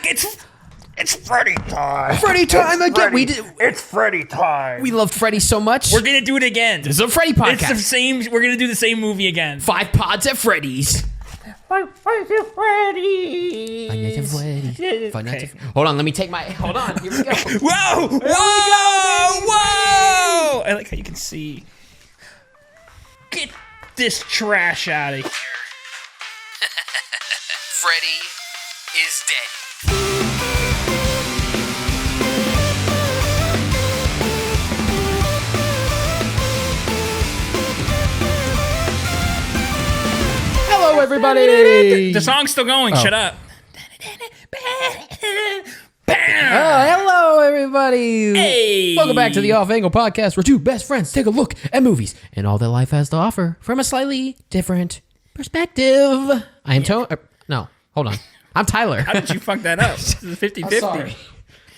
It's Freddy time. Freddy time again. It's Freddy time. We loved Freddy so much. We're gonna do it again. This is a Freddy podcast. It's the same. We're gonna do the same movie again. 5 pods at Freddy's. Five at Freddy's. Okay. Hold on, let me take my. Hold on, here we go. Whoa! Whoa! I like how you can see. Get this trash out of here. Freddy is dead. Hello, everybody. The song's still going. Shut up. Hello, everybody. Hey. Welcome back to the Off Angle Podcast, where two best friends take a look at movies and all that life has to offer from a slightly different perspective. I am Tony. No, hold on. I'm Tyler. How did you fuck that up? This is 50-50.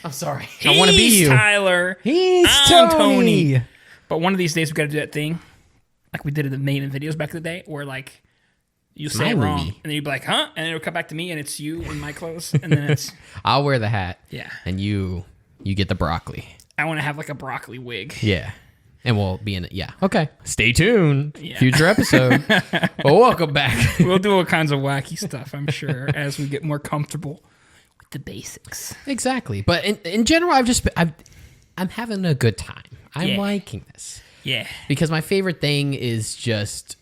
I'm sorry. I want to be you. Tyler. He's I'm Tony. But one of these days we got to do that thing, like we did in the main videos back in the day, where like you say it wrong, and then you'd be like, "Huh?" and then it'll come back to me, and it's you in my clothes, and then it's I'll wear the hat. Yeah. And you get the broccoli. I want to have like a broccoli wig. Yeah. And we'll be in it. Yeah. Okay. Stay tuned. Yeah. Future episode. Well, welcome back. We'll do all kinds of wacky stuff, I'm sure, as we get more comfortable with the basics. Exactly. But in general, I'm having a good time. I'm liking this. Yeah. Because my favorite thing is just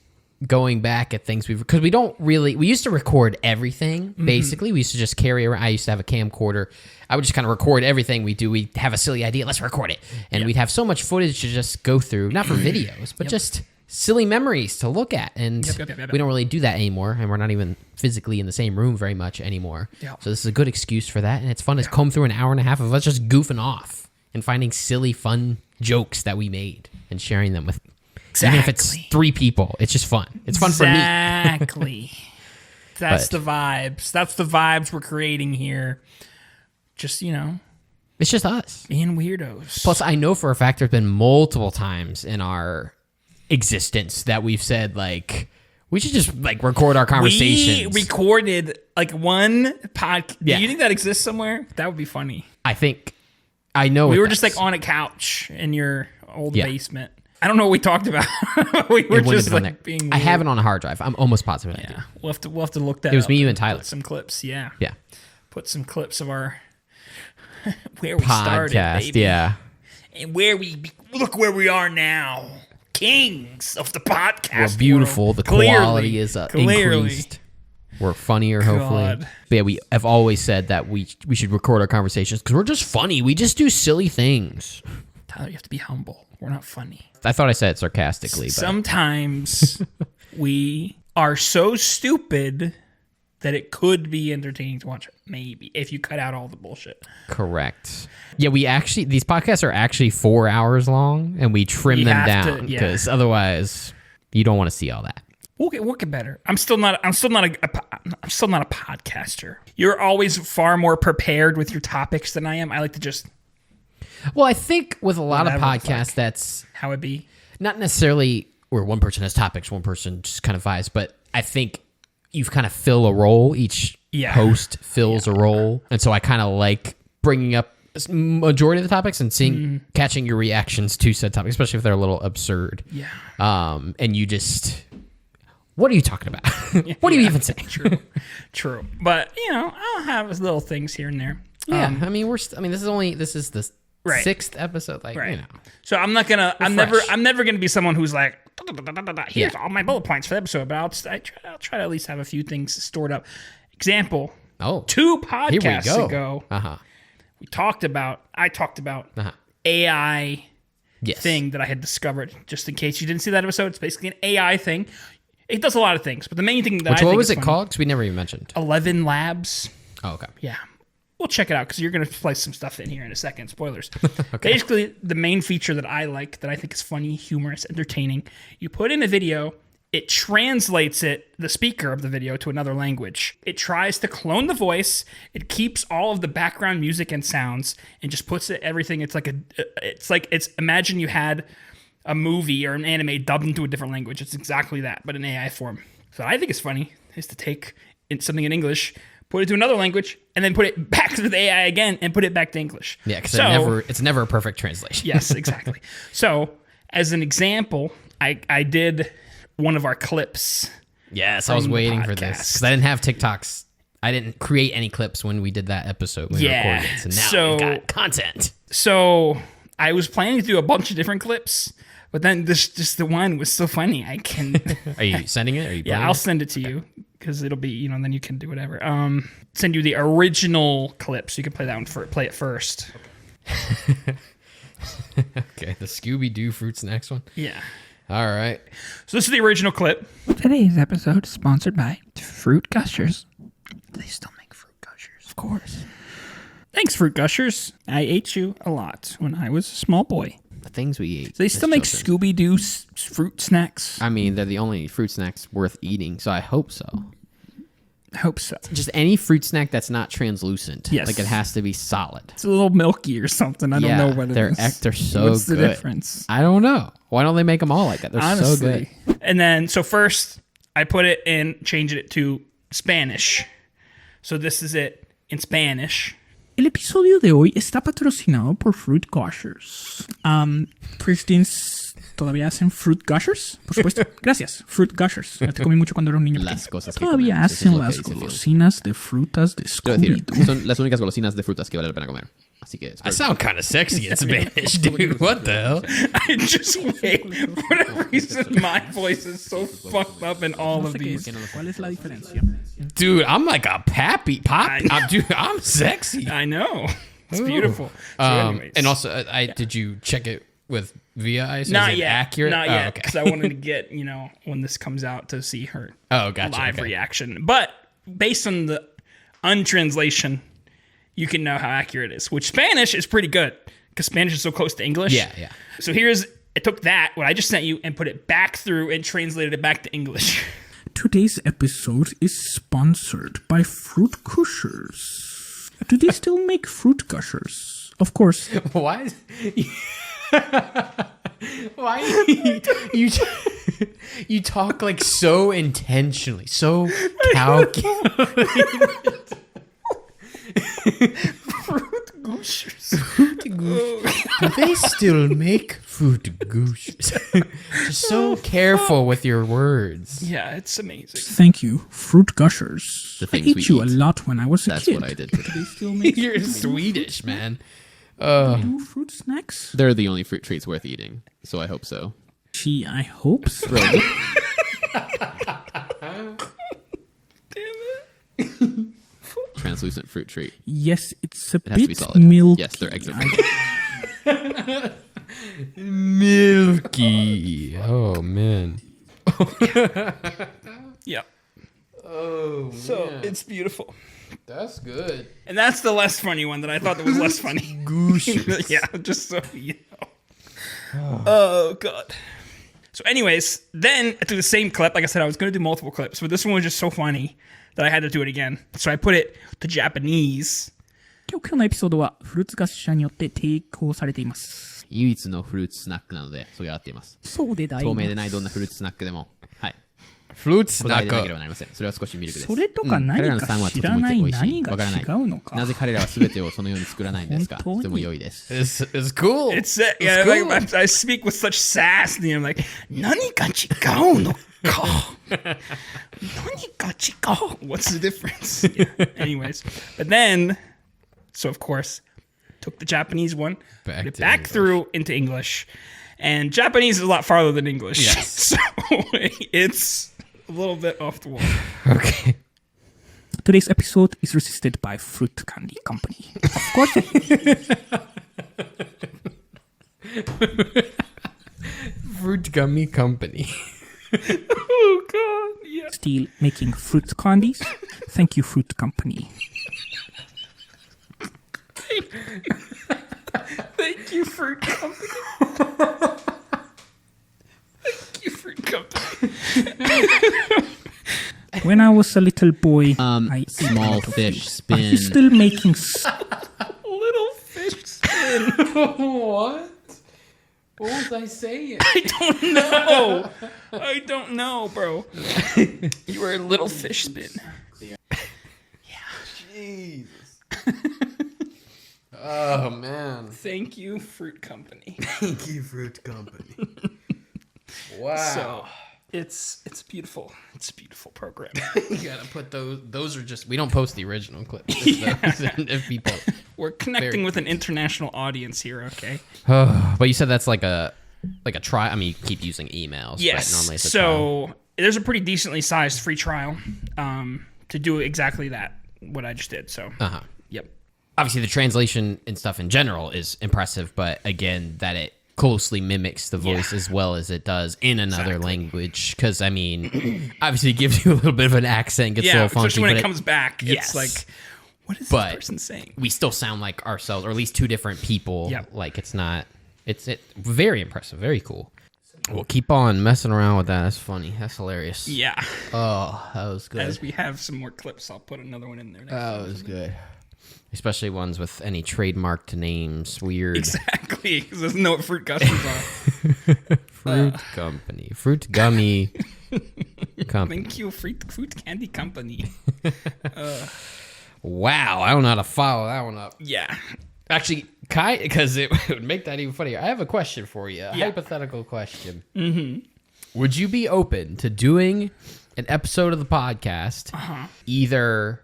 going back at things because we used to record everything, basically. We used to just carry around. I used to have a camcorder. I would just kind of record everything we do. We'd have a silly idea. Let's record it. And we'd have so much footage to just go through, not for videos, but just silly memories to look at. And we don't really do that anymore. And we're not even physically in the same room very much anymore. Yep. So this is a good excuse for that. And it's fun to comb through an hour and a half of us just goofing off and finding silly, fun jokes that we made and sharing them with. Even if it's 3 people, it's just fun. It's fun for me. Exactly. That's the vibes. That's the vibes we're creating here. Just, it's just us. Being weirdos. Plus, I know for a fact there's been multiple times in our existence that we've said, like, we should just, like, record our conversations. We recorded, like, one podcast. Yeah. Do you think that exists somewhere? That would be funny. I know we were just, like, on a couch in your old basement. I don't know what we talked about. We were just like being weird. I have it on a hard drive. I'm almost positive. Yeah, we'll have to look that up. It was me, you, and Tyler. Put some clips, yeah. Put some clips of our where we started, baby. Yeah. And look where we are now, kings of the podcast. We're beautiful. World. The quality is increased. We're funnier, hopefully. But yeah, we have always said that we should record our conversations because we're just funny. We just do silly things. Tyler, you have to be humble. We're not funny. I thought I said it sarcastically. But sometimes we are so stupid that it could be entertaining to watch. Maybe if you cut out all the bullshit. Correct. Yeah, these podcasts are actually 4 hours long, and we trim them down because otherwise you don't want to see all that. We'll get better. I'm still not a podcaster. You're always far more prepared with your topics than I am. I like to just. Well, I think with a lot of podcasts, that's how it be. Not necessarily where one person has topics, one person just kind of vibes, but I think you've kind of fill a role. Each host fills a role. And so I kind of like bringing up majority of the topics and catching your reactions to said topics, especially if they're a little absurd. Yeah. And you just, what are you talking about? What do you even say? True. But, I'll have little things here and there. Yeah. This is the 6th episode, So I'm never gonna be someone who's like, here's all my bullet points for the episode, but I'll try to at least have a few things stored up. Example. 2 podcasts ago, I talked about AI thing that I had discovered. Just in case you didn't see that episode, it's basically an AI thing. It does a lot of things, but the main thing what was it called? Because we never even mentioned. 11 Labs. Oh, okay. Yeah. We'll check it out because you're going to place some stuff in here in a second. Spoilers. Okay. Basically, the main feature that I like, that I think is funny, humorous, entertaining, you put in a video, it translates the speaker of the video, to another language. It tries to clone the voice. It keeps all of the background music and sounds and just puts everything. It's imagine you had a movie or an anime dubbed into a different language. It's exactly that, but in AI form. So I think it's funny is to take something in English, put it to another language, and then put it back to the AI again and put it back to English. Yeah, because it's never a perfect translation. Yes, exactly. So, as an example, I did one of our clips. Yes, I was waiting for this because I didn't have TikToks. I didn't create any clips when we did that episode. We recorded it, so now we got content. So I was planning to do a bunch of different clips, but then just the one was so funny. I can. Are you sending it? Are you? Yeah, I'll send it to you because it'll be then you can do whatever. Send you the original clip so you can play that one play it first. Okay, the Scooby-Doo fruit snacks one. Yeah. All right. So this is the original clip. Today's episode is sponsored by Fruit Gushers. They still make fruit gushers. Of course. Thanks, Fruit Gushers. I ate you a lot when I was a small boy. The things we eat. Do they still make Scooby-Doo fruit snacks? I mean, they're the only fruit snacks worth eating, so I hope so. I hope so. Just any fruit snack that's not translucent. Yes. Like it has to be solid. It's a little milky or something. I don't know what it is. They're so What's good. the difference? I don't know. Why don't they make them all like that? They're Honestly. so good. And then, so first, I put it in, changed it to Spanish. So this is it in Spanish. El episodio de hoy está patrocinado por Fruit Gushers. Christines todavía hacen Fruit Gushers, por supuesto. Gracias, Fruit Gushers. Te comí mucho cuando era un niño Las pequeño. cosas que Todavía comemos, eso es hacen lo que las dice Dios. golosinas de frutas de Quiero decir, Scooby-Doo. son las únicas golosinas de frutas que vale la pena comer. Así que... I sound kind of sexy in Spanish, dude. What the hell? I just wait. For whatever reason, my voice is so fucked up in all of these. ¿Cuál es la diferencia? Dude, I'm like a I'm sexy. I know. It's beautiful. So anyways. And also, did you check it with Via? I Not Is it yet. accurate? Not Oh, yet. okay. Because I wanted to get, when this comes out to see her Oh, gotcha. live okay. reaction. But based on the untranslation, you can know how accurate it is. Which Spanish is pretty good because Spanish is so close to English. Yeah, yeah. So it took that, what I just sent you, and put it back through and translated it back to English. Today's episode is sponsored by Fruit Gushers. Do they still make Fruit Gushers? Of course. Why? Why you talk like so intentionally, so calculated? Do they still make fruit gushers? Just so careful with your words. Yeah, it's amazing. Thank you, Fruit Gushers. The I things ate we you a eat. lot when I was a That's kid. what I did. Do they still make You're Swedish, man. do fruit snacks? They're the only fruit treats worth eating, so I hope so. Gee, I hope so. Really? Translucent fruit treat. Yes, it's a It has to be bit solid. milky. Yes, they're extra. Milky. Oh man. Yeah. Oh, So it's beautiful. that's good. And that's the less funny one that I thought that was less funny. Gushers. Yeah, just so you know. Oh, God. So anyways, then I took the same clip. Like I said, I was going to do multiple clips, but this one was just so funny that I had to do it again. So I put it to Japanese. 今日のエピソードはフルーツガッシャーによって提供されています。唯一のフルーツスナックなので、それが合っています。そうでだい透明でないどんなフルーツスナックでも、はい。 Fruits こだわりでなけれ snack. ばなりません。それは少しミルクです。それとか何彼らのタンはとてもか知らない美味しい。何がわからない。違うのか。なぜ彼らは全てをそのように作らないんですか。本当にとても良いです。 It's cool. It's yeah, cool. like, I speak with such sass, and I'm like, 何が違うのか? 何が違う? What's the difference? Yeah. Anyways, but then, so of course, took the Japanese one, Back put it to back English. through into English, and Japanese is a lot farther than English. Yes. So it's a little bit off the wall. Okay. Today's episode is resisted by Fruit Candy Company. Of course, Fruit gummy company. Oh God, yeah. still making fruit candies. Thank you, Fruit Company. Thank you, Fruit Company. Thank you, Fruit Company. When I was a little boy, I ate a Small lot of fish fruit. Are you spin. still making Little fish spin. What? What was I saying? I don't know, bro. You were a little fish spin. Yeah. Jesus. Oh, man. Thank you, Fruit Company. Thank you, Fruit Company. Wow. So it's beautiful. It's a beautiful program. You gotta put those. Those are just. We don't post the original clips. If people. We're connecting with an international audience here, okay? But you said that's like a try. I mean, you keep using emails. Yes. But normally it's a trial. So there's a pretty decently sized free trial to do exactly that, what I just did. So, Yep. Obviously, the translation and stuff in general is impressive, but again, that it closely mimics the voice as well as it does in another language. Because, I mean, obviously, it gives you a little bit of an accent, gets a little funky. Especially when it comes back. Yes. It's like, what is this person saying? We still sound like ourselves, or at least two different people. Yep. Like, it's not... It's very impressive. Very cool. We'll keep on messing around with that. That's funny. That's hilarious. Yeah. Oh, that was good. As we have some more clips, I'll put another one in there. That was good. Especially ones with any trademarked names. Weird. Exactly. Because there's no what Fruit Gushers are. Fruit Company. Fruit Gummy Company. Thank you, Fruit Candy Company. Wow. I don't know how to follow that one up. Yeah. Actually, because it would make that even funnier. I have a question for you. A hypothetical question. Mm-hmm. Would you be open to doing an episode of the podcast, either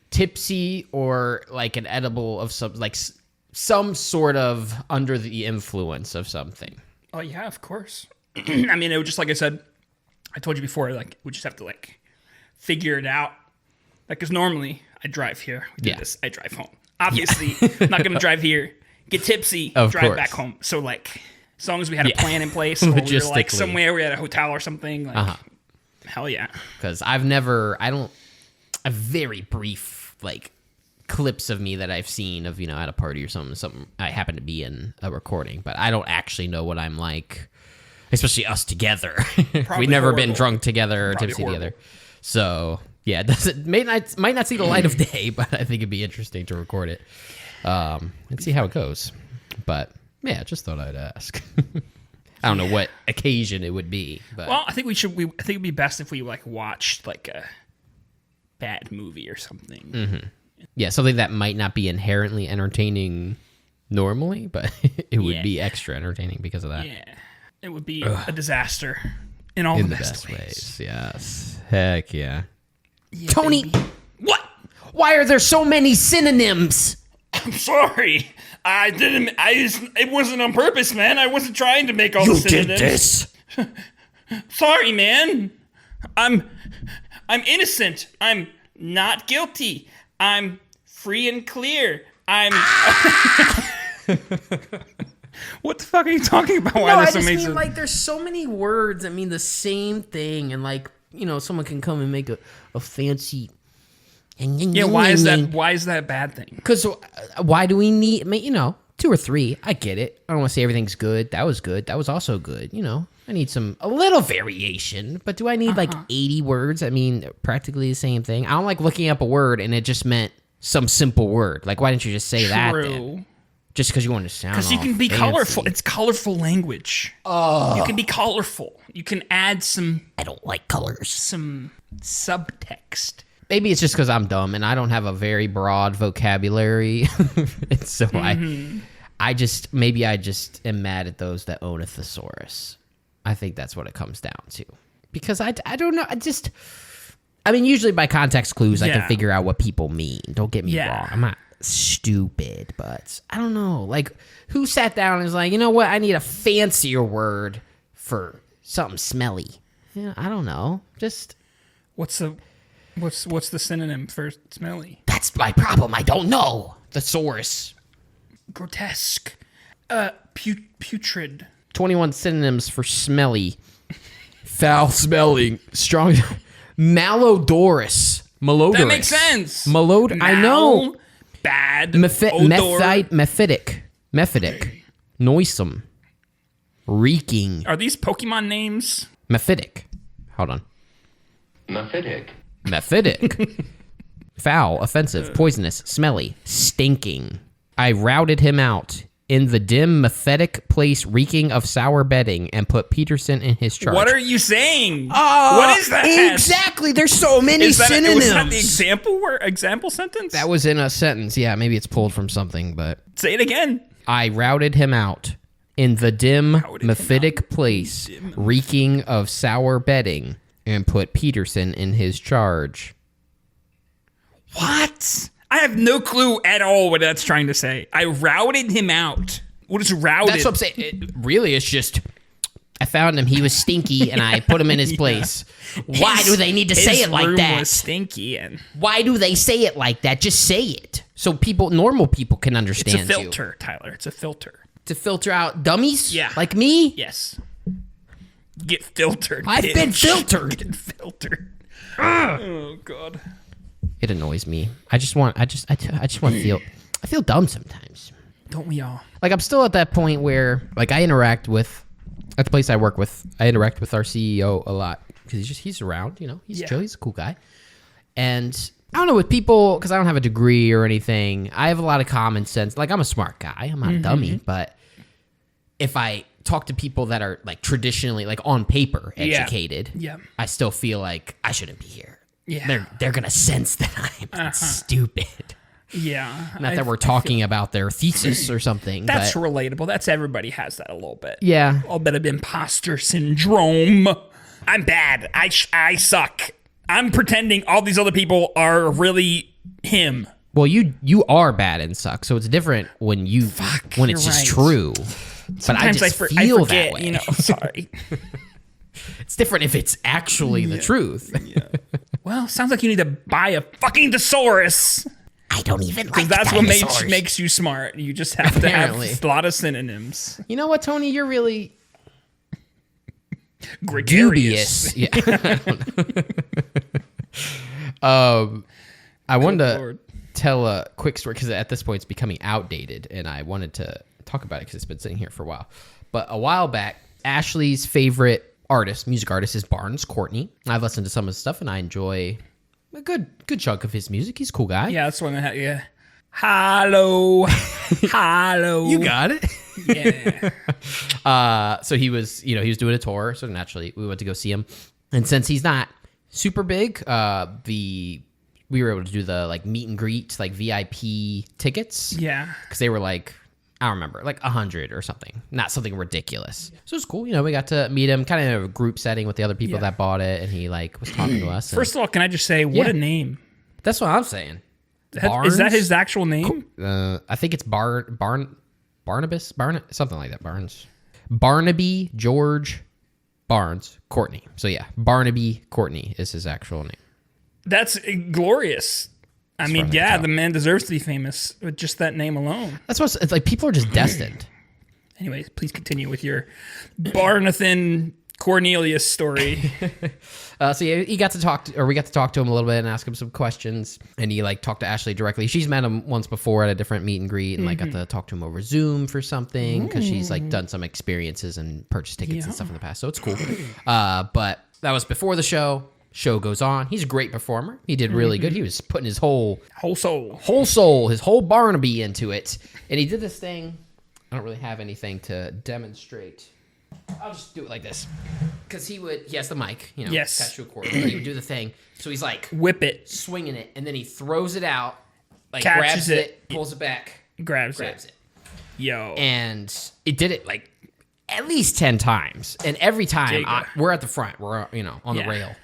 tipsy or like an edible of some sort of under the influence of something? Oh, yeah, of course. I mean, it would just, like I said, I told you before, like, we just have to, like, figure it out. Like, because normally I drive here. We do this. I drive home. Obviously, I'm not going to drive here, get tipsy, drive back home. So, like, as long as we had a plan in place, or we were, like, somewhere, we're at a hotel or something, like, hell yeah. Because I have very brief, like, clips of me that I've seen of, at a party or something I happen to be in a recording, but I don't actually know what I'm like, especially us together. We've never been drunk together or tipsy together. So, yeah, might not see the light of day, but I think it'd be interesting to record it and see how it goes. But, yeah, just thought I'd ask. I don't know what occasion it would be. But. Well, I think I think it'd be best if we, like, watched, like, a bad movie or something. Mm-hmm. Yeah, something that might not be inherently entertaining normally, but it would be extra entertaining because of that. Yeah, it would be a disaster in all the best ways. Yes, heck yeah. Tony, baby. What? Why are there so many synonyms? I'm sorry. I didn't. It wasn't on purpose, man. I wasn't trying to make all the synonyms. You did this. Sorry, man. I'm innocent. I'm not guilty. I'm free and clear. I'm. What the fuck are you talking about? Why No, I this just amazing? mean like there's so many words that mean the same thing, and like someone can come and make a fancy. Yeah, why is that? Why is that a bad thing? Because why do we need? I mean, 2 or 3. I get it. I don't want to say everything's good. That was good. That was also good. I need a little variation. But do I need like 80 words? I mean, practically the same thing. I don't like looking up a word and it just meant some simple word. Like, why didn't you just say that then? Just because you want to sound. Because you can be fancy. colorful. It's colorful language. Oh. You can be colorful. You can add some. I don't like colors. Some subtext. Maybe it's just because I'm dumb and I don't have a very broad vocabulary. And so I just am mad at those that own a thesaurus. I think that's what it comes down to. Because I don't know. Usually by context clues, I can figure out what people mean. Don't get me wrong. I'm not stupid, but I don't know. Like, who sat down and was like, you know what? I need a fancier word for something smelly. Yeah, I don't know. Just. What's the synonym for smelly? That's my problem. I don't know. Thesaurus. Grotesque. Putrid. 21 synonyms for smelly. Foul smelling. Strong. Malodorous. Malodorous. That makes sense. I know. Bad. Mephitic. Noisome. Reeking. Are these Pokemon names? Mephitic. Hold on. Mephitic. Foul, offensive, poisonous, smelly, stinking. I routed him out. in the dim, mephitic place reeking of sour bedding and put Peterson in his charge. What are you saying? What is that? Exactly. There's so many synonyms. Was that the example sentence? That was in a sentence. Yeah, maybe it's pulled from something, but... Say it again. I routed him out in the dim, mephitic place reeking of sour bedding and put Peterson in his charge. What? I have no clue at all what that's trying to say. I routed him out. What is routed? That's what I'm saying. It's just... I found him. He was stinky, and I put him in his place. Why do they need to say it like that? Was stinky, and why do they say it like that? Just say it so normal people can understand. It's a filter, Tyler. It's a filter to filter out dummies. Yeah, like me. Yes. Get filtered. I've been filtered. Get filtered. Oh God. It annoys me. I just want to feel. I feel dumb sometimes. Don't we all? Like I'm still at that point where like I interact with. At the place I work with, I interact with our CEO a lot because he's around, he's chill, he's a cool guy. And I don't know, with people, because I don't have a degree or anything, I have a lot of common sense. Like, I'm a smart guy, I'm not a dummy, but if I talk to people that are like traditionally, like on paper, educated, I still feel like I shouldn't be here. Yeah. They're going to sense that I'm stupid. Yeah. Not that we're talking about their thesis or something. That's relatable. That's everybody has that a little bit. Yeah. A little bit of imposter syndrome. I'm bad. I suck. I'm pretending all these other people are really him. Well, you are bad and suck, so it's different when it's just true. Sometimes but I forget, that way. Sorry. It's different if it's actually the truth. Yeah. Well, sounds like you need to buy a fucking thesaurus. I don't even like because that's dinosaurs. What makes you smart. You just have to have a lot of synonyms. You know what, Tony? You're really gregarious. Dubious. Yeah. I wanted to tell a quick story because at this point it's becoming outdated, and I wanted to talk about it because it's been sitting here for a while. But a while back, Ashley's favorite music artist, is Courtney. I've listened to some of his stuff, and I enjoy a good chunk of his music. He's a cool guy. Yeah, that's one. Yeah. Hello. Hello. You got it. Yeah. So he was doing a tour. So naturally, we went to go see him. And since he's not super big, we were able to do the like meet and greet, like VIP tickets. Yeah. Because they were like, I don't remember, like 100 or something. Not something ridiculous. So it was cool. We got to meet him kind of in a group setting with the other people that bought it, and he like was talking to us. First of all, can I just say, what a name? That's what I'm saying. Is that his actual name? I think it's Barnabas, something like that. Barnaby George Barnes Courtney. So yeah, Barnaby Courtney is his actual name. That's glorious. I mean, yeah, the man deserves to be famous with just that name alone. That's what it's like. People are just destined. Anyways, please continue with your Barnathan Cornelius story. So yeah, we got to talk to him a little bit and ask him some questions. And he like talked to Ashley directly. She's met him once before at a different meet and greet, and like got to talk to him over Zoom for something because she's like done some experiences and purchased tickets and stuff in the past. So it's cool. But that was before the show. Show goes on. He's a great performer. He did really good. He was putting his whole soul, his whole Barnaby into it. And he did this thing. I don't really have anything to demonstrate. I'll just do it like this. Because he has the mic, attached to a cord. He would do the thing. So he's like, whip it, swinging it, and then he throws it out, like catches grabs it, pulls it back, grabs it. Yo. And it did it like at least 10 times. And every time we're at the front, we're on the rail.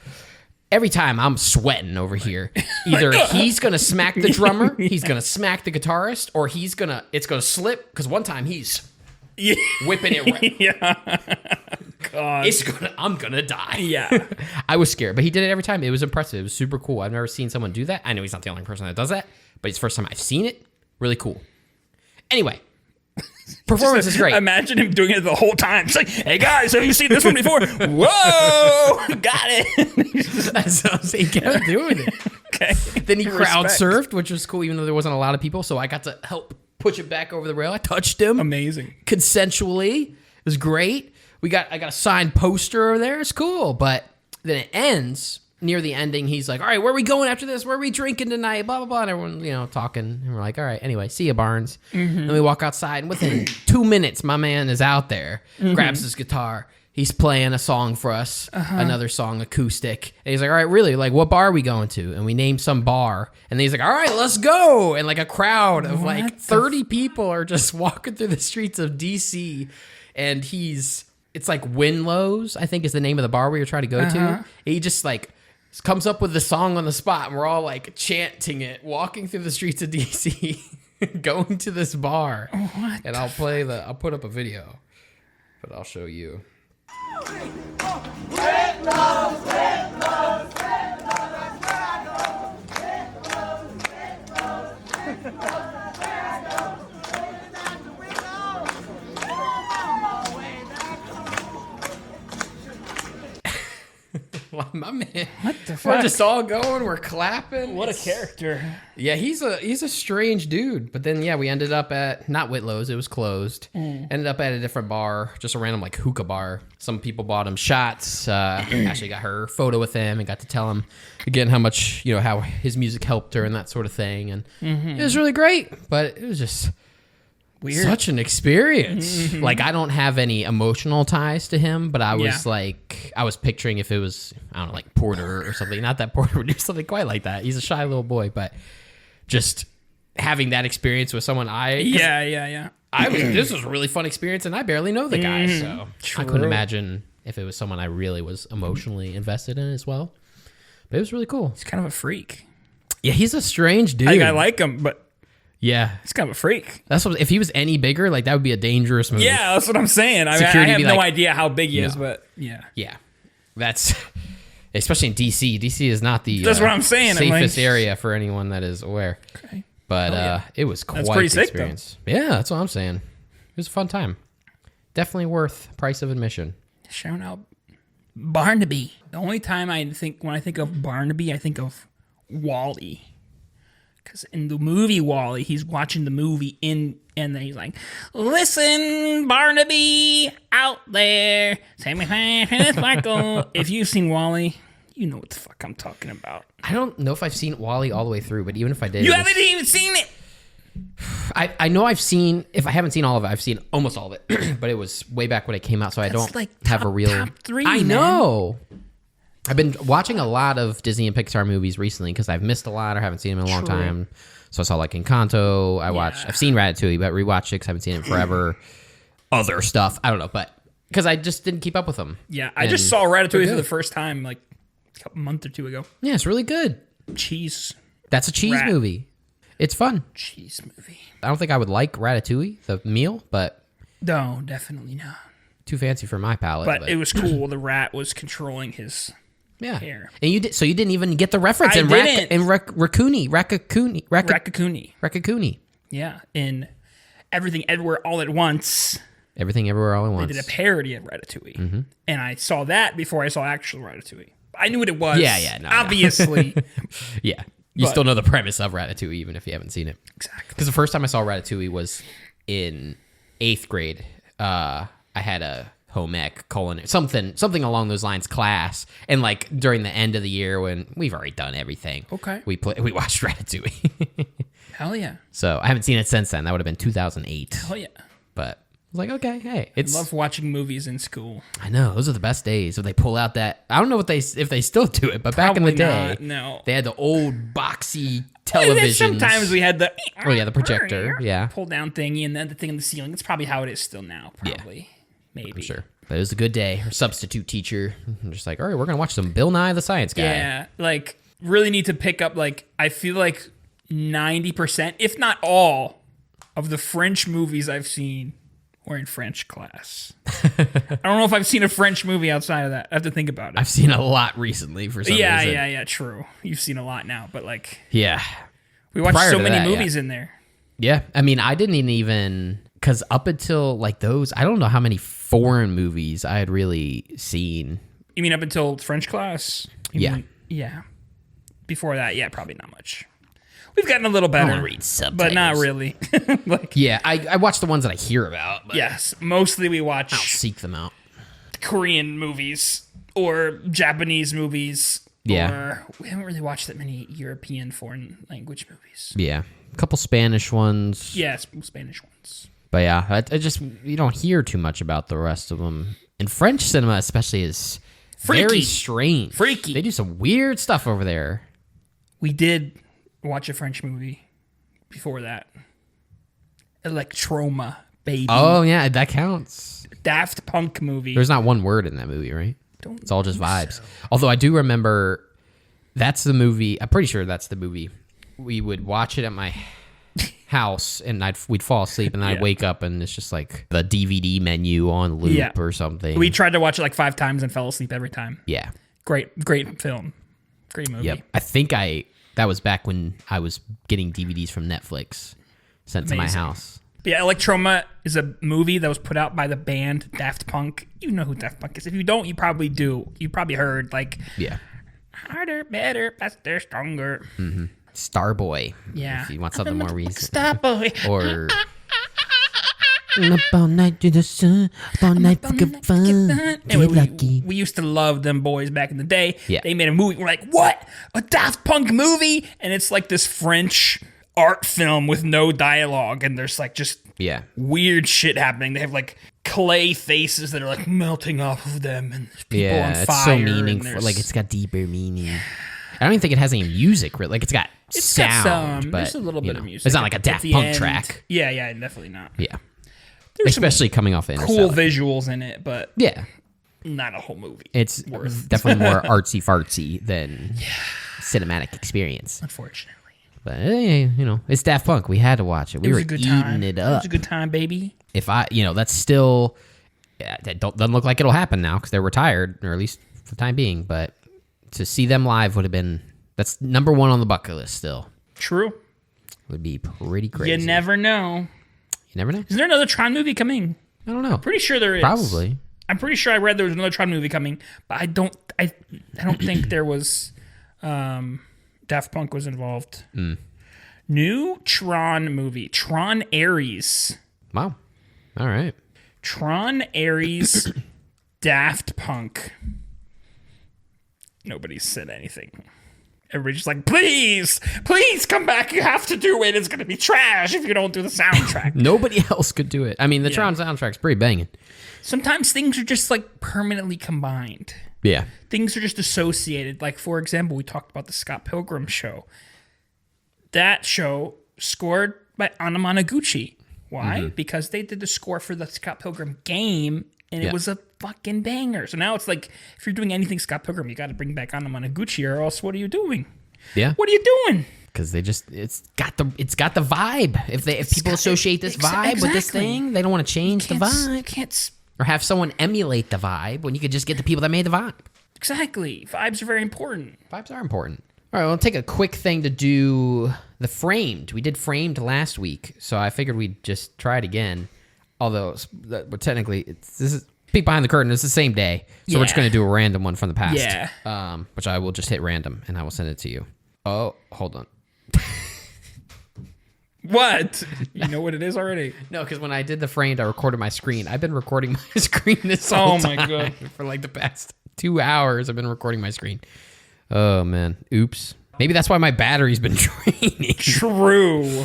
Every time I'm sweating over here. Either he's gonna smack the drummer, he's gonna smack the guitarist, or it's gonna slip. Because one time he's whipping it. God, I'm gonna die. Yeah, I was scared, but he did it every time. It was impressive. It was super cool. I've never seen someone do that. I know he's not the only person that does that, but it's the first time I've seen it. Really cool. Anyway. Performance is great. Imagine him doing it the whole time. It's like, hey guys, have you seen this one before? Whoa, got it. That's what I'm saying. He kept doing it. Okay. Then he crowd surfed, which was cool, even though there wasn't a lot of people. So I got to help push it back over the rail. I touched him. Amazing. Consensually. It was great. I got a signed poster over there. It's cool. But then it ends, near the ending, he's like, all right, where are we going after this? Where are we drinking tonight? Blah, blah, blah. And everyone, talking. And we're like, all right, anyway, see ya, Barnes. And we walk outside, and within 2 minutes, my man is out there, grabs his guitar. He's playing a song for us, another song, acoustic. And he's like, all right, really? Like, what bar are we going to? And we named some bar. And he's like, all right, let's go. And like a crowd of 30 people are just walking through the streets of D.C. And it's like Winlow's, I think is the name of the bar we were trying to go to. He just like comes up with the song on the spot. And we're all like chanting it, walking through the streets of D.C., going to this bar. And I'll put up a video, but I'll show you. My man, What the fuck? we're just all going, we're clapping. What a character. Yeah, he's a strange dude. But then we ended up at not Whitlow's, it was closed. Ended up at a different bar, just a random like hookah bar. Some people bought him shots. Actually got her photo with him and got to tell him again how much, how his music helped her and that sort of thing. And it was really great, but it was just Weird. such an experience. Like, I don't have any emotional ties to him, but I was I was picturing if it was, I don't know, like Porter or something. Not that Porter would do something quite like that. He's a shy little boy, but just having that experience with someone this was a really fun experience, and I barely know the guy, so I couldn't imagine if it was someone I really was emotionally invested in as well. But it was really cool. He's kind of a freak. Yeah, he's a strange dude. I like him, but yeah, he's kind of a freak. that's what. If he was any bigger, like that would be a dangerous move. Yeah, that's what I'm saying. I Security have be no like, idea how big he is, but yeah. Yeah, that's especially in DC. DC is not the That's what I'm saying. safest area for anyone that is aware. Okay. But it was quite pretty the sick, experience. Yeah, that's what I'm saying. It was a fun time. Definitely worth price of admission. Shout out Barnaby. The only time when I think of Barnaby, I think of Wall-E. Because in the movie Wall-E, he's watching the movie and then he's like, listen, Barnaby, out there. Say me hi, Michael. If you've seen Wall-E, you know what the fuck I'm talking about. I don't know if I've seen Wall-E all the way through, but even if I did, You haven't even seen it. I know I've seen. If I haven't seen all of it, I've seen almost all of it. But it was way back when it came out, so I don't like have a real. top three, I man. know. I've been watching a lot of Disney and Pixar movies recently because I've missed a lot or haven't seen them in a long time. So I saw like Encanto. I've seen Ratatouille, but rewatched it because I haven't seen it in forever. Other stuff, I don't know, but because I just didn't keep up with them. Yeah, I just saw Ratatouille for the first time like a month or two ago. Yeah, it's really good. Cheese That's a cheese movie. It's fun. cheese movie. I don't think I would like Ratatouille, the meal, but No, definitely not. too fancy for my palate. But it was cool. The rat was controlling his yeah. hair. And you did, so you didn't even get the reference I in didn't. Raccoonie. Yeah, in Everything Everywhere All at Once, Everything Everywhere All at they Once. did a parody of Ratatouille. And I saw that before I saw actual Ratatouille. I knew what it was. Yeah, no. Obviously. Yeah. You still know the premise of Ratatouille, even if you haven't seen it. Exactly. Because the first time I saw Ratatouille was in 8th grade. I had a home ec, culinary, something along those lines class. And like during the end of the year when we've already done everything. Okay. We watched Ratatouille. Hell yeah. So I haven't seen it since then. That would have been 2008. Hell yeah. But I was like, okay, hey. It's, I love watching movies in school. I know, those are the best days. If they pull out that, I don't know if they still do it, but back in the Probably day, not, no. they had the old boxy And then television. sometimes we had the the projector, yeah. pull down thingy and then the thing in the ceiling. It's probably how it is still now. Probably, maybe. I'm sure. But it was a good day. Her substitute teacher, I'm just like, all right, we're gonna watch some Bill Nye the Science Guy. Yeah, like really need to pick up. Like I feel like 90%, if not all, of the French movies I've seen were in French class. I don't know if I've seen a French movie outside of that. I have to think about it. I've seen a lot recently for some reason. Yeah. True. You've seen a lot now, but like Yeah. we watched Prior so to many that, movies in there. Yeah. I mean, I didn't even, because up until like those, I don't know how many foreign movies I had really seen. You mean up until French class? Yeah. Yeah. Before that, yeah, probably not much. We've gotten a little better, read subtitles. but not really. Like, Yeah, I watch the ones that I hear about, but yes, mostly we I'll watch seek them out. Korean movies or Japanese movies Yeah. Or we haven't really watched that many European foreign language movies. Yeah. A couple Spanish ones. Yeah, Spanish ones. But yeah, I just, you don't hear too much about the rest of them. And French cinema especially is very Freaky. strange. Freaky. They do some weird stuff over there. We did watch a French movie before that. Electroma, baby. Oh, yeah, that counts. Daft Punk movie. There's not one word in that movie, right? It's all just vibes. Although I do remember that's the movie. I'm pretty sure that's the movie. We would watch it at my house, and we'd fall asleep, and I'd wake up, and it's just like the DVD menu on loop or something. We tried to watch it like 5 times and fell asleep every time. Yeah. Great film. Great movie. Yep. I think that was back when I was getting DVDs from Netflix sent to my house. But yeah, Electroma is a movie that was put out by the band Daft Punk. You know who Daft Punk is. If you don't, you probably do. You probably heard like harder, better, faster, stronger. Mm-hmm. Starboy. Yeah. If you want something more recent. Starboy. Or up all night to the sun, up all night for good fun. Anyway, Get lucky. we used to love them boys back in the day. Yeah. They made a movie. We're like, what? A Daft Punk movie? And it's like this French art film with no dialogue. And there's like just weird shit happening. They have like clay faces that are like melting off of them. And there's people on fire. It's so meaningful. Like it's got deeper meaning. I don't even think it has any music. Like it's got sound. But there's a little bit of music. It's not like a Daft Punk track. Yeah, definitely not. Yeah. There's especially coming off cool visuals in it, but not a whole movie. It's definitely more artsy fartsy than cinematic experience, unfortunately. But it's Daft Punk. We had to watch it. We were eating it up. It was a good time, baby. If that's still that doesn't look like it'll happen now because they're retired, or at least for the time being. But to see them live would have been that's number one on the bucket list. Still, true. Would be pretty crazy. You never know. You never know. Is there another Tron movie coming? I don't know. I'm pretty sure there is. Probably. I'm pretty sure I read there was another Tron movie coming, but I don't think there was Daft Punk was involved. New Tron movie. Tron Ares. Wow. All right. Tron Ares Daft Punk. Nobody said anything. Everybody's just like, please come back. You have to do it. It's going to be trash if you don't do the soundtrack. Nobody else could do it. I mean, the Tron soundtrack's pretty banging. Sometimes things are just like permanently combined. Yeah. Things are just associated. Like, for example, we talked about the Scott Pilgrim show. That show scored by Anamanaguchi. Why? Because they did the score for the Scott Pilgrim game, and it was a fucking banger. So now it's like, if you're doing anything Scott Pilgrim, you got to bring back Anamanaguchi, or else what are you doing? Yeah. What are you doing? Because it's got the vibe. If people associate this vibe with this thing, they don't want to change the vibe. Or have someone emulate the vibe when you could just get the people that made the vibe. Exactly. Vibes are very important. Vibes are important. All right, we'll take a quick thing to do the Framed. We did Framed last week, so I figured we'd just try it again. Although, technically, this is peek behind the curtain. It's the same day, so we're just going to do a random one from the past. Yeah. Which I will just hit random, and I will send it to you. Oh, hold on. What? You know what it is already? No, because when I did the Framed, I recorded my screen. I've been recording my screen this whole time. Oh, my God. For like the past 2 hours, I've been recording my screen. Oh, man. Oops. Maybe that's why my battery's been draining. True.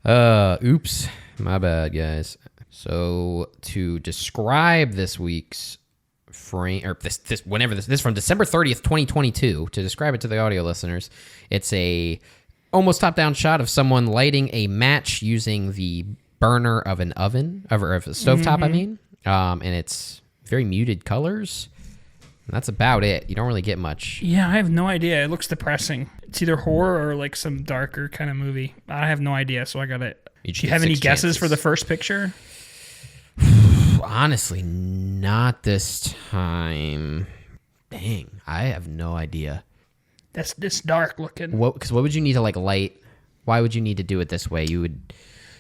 Oops. My bad, guys. So, to describe this week's frame, or this from December 30th, 2022, to describe it to the audio listeners, it's a almost top-down shot of someone lighting a match using the burner of an oven, of a stovetop, I mean. And it's very muted colors. And that's about it. You don't really get much. Yeah, I have no idea. It looks depressing. It's either horror or like some darker kind of movie. I have no idea, so I got it. Do you have any guesses for the first picture? Honestly, not this time. Dang, I have no idea. That's this dark looking. Because what would you need to light? Why would you need to do it this way? You would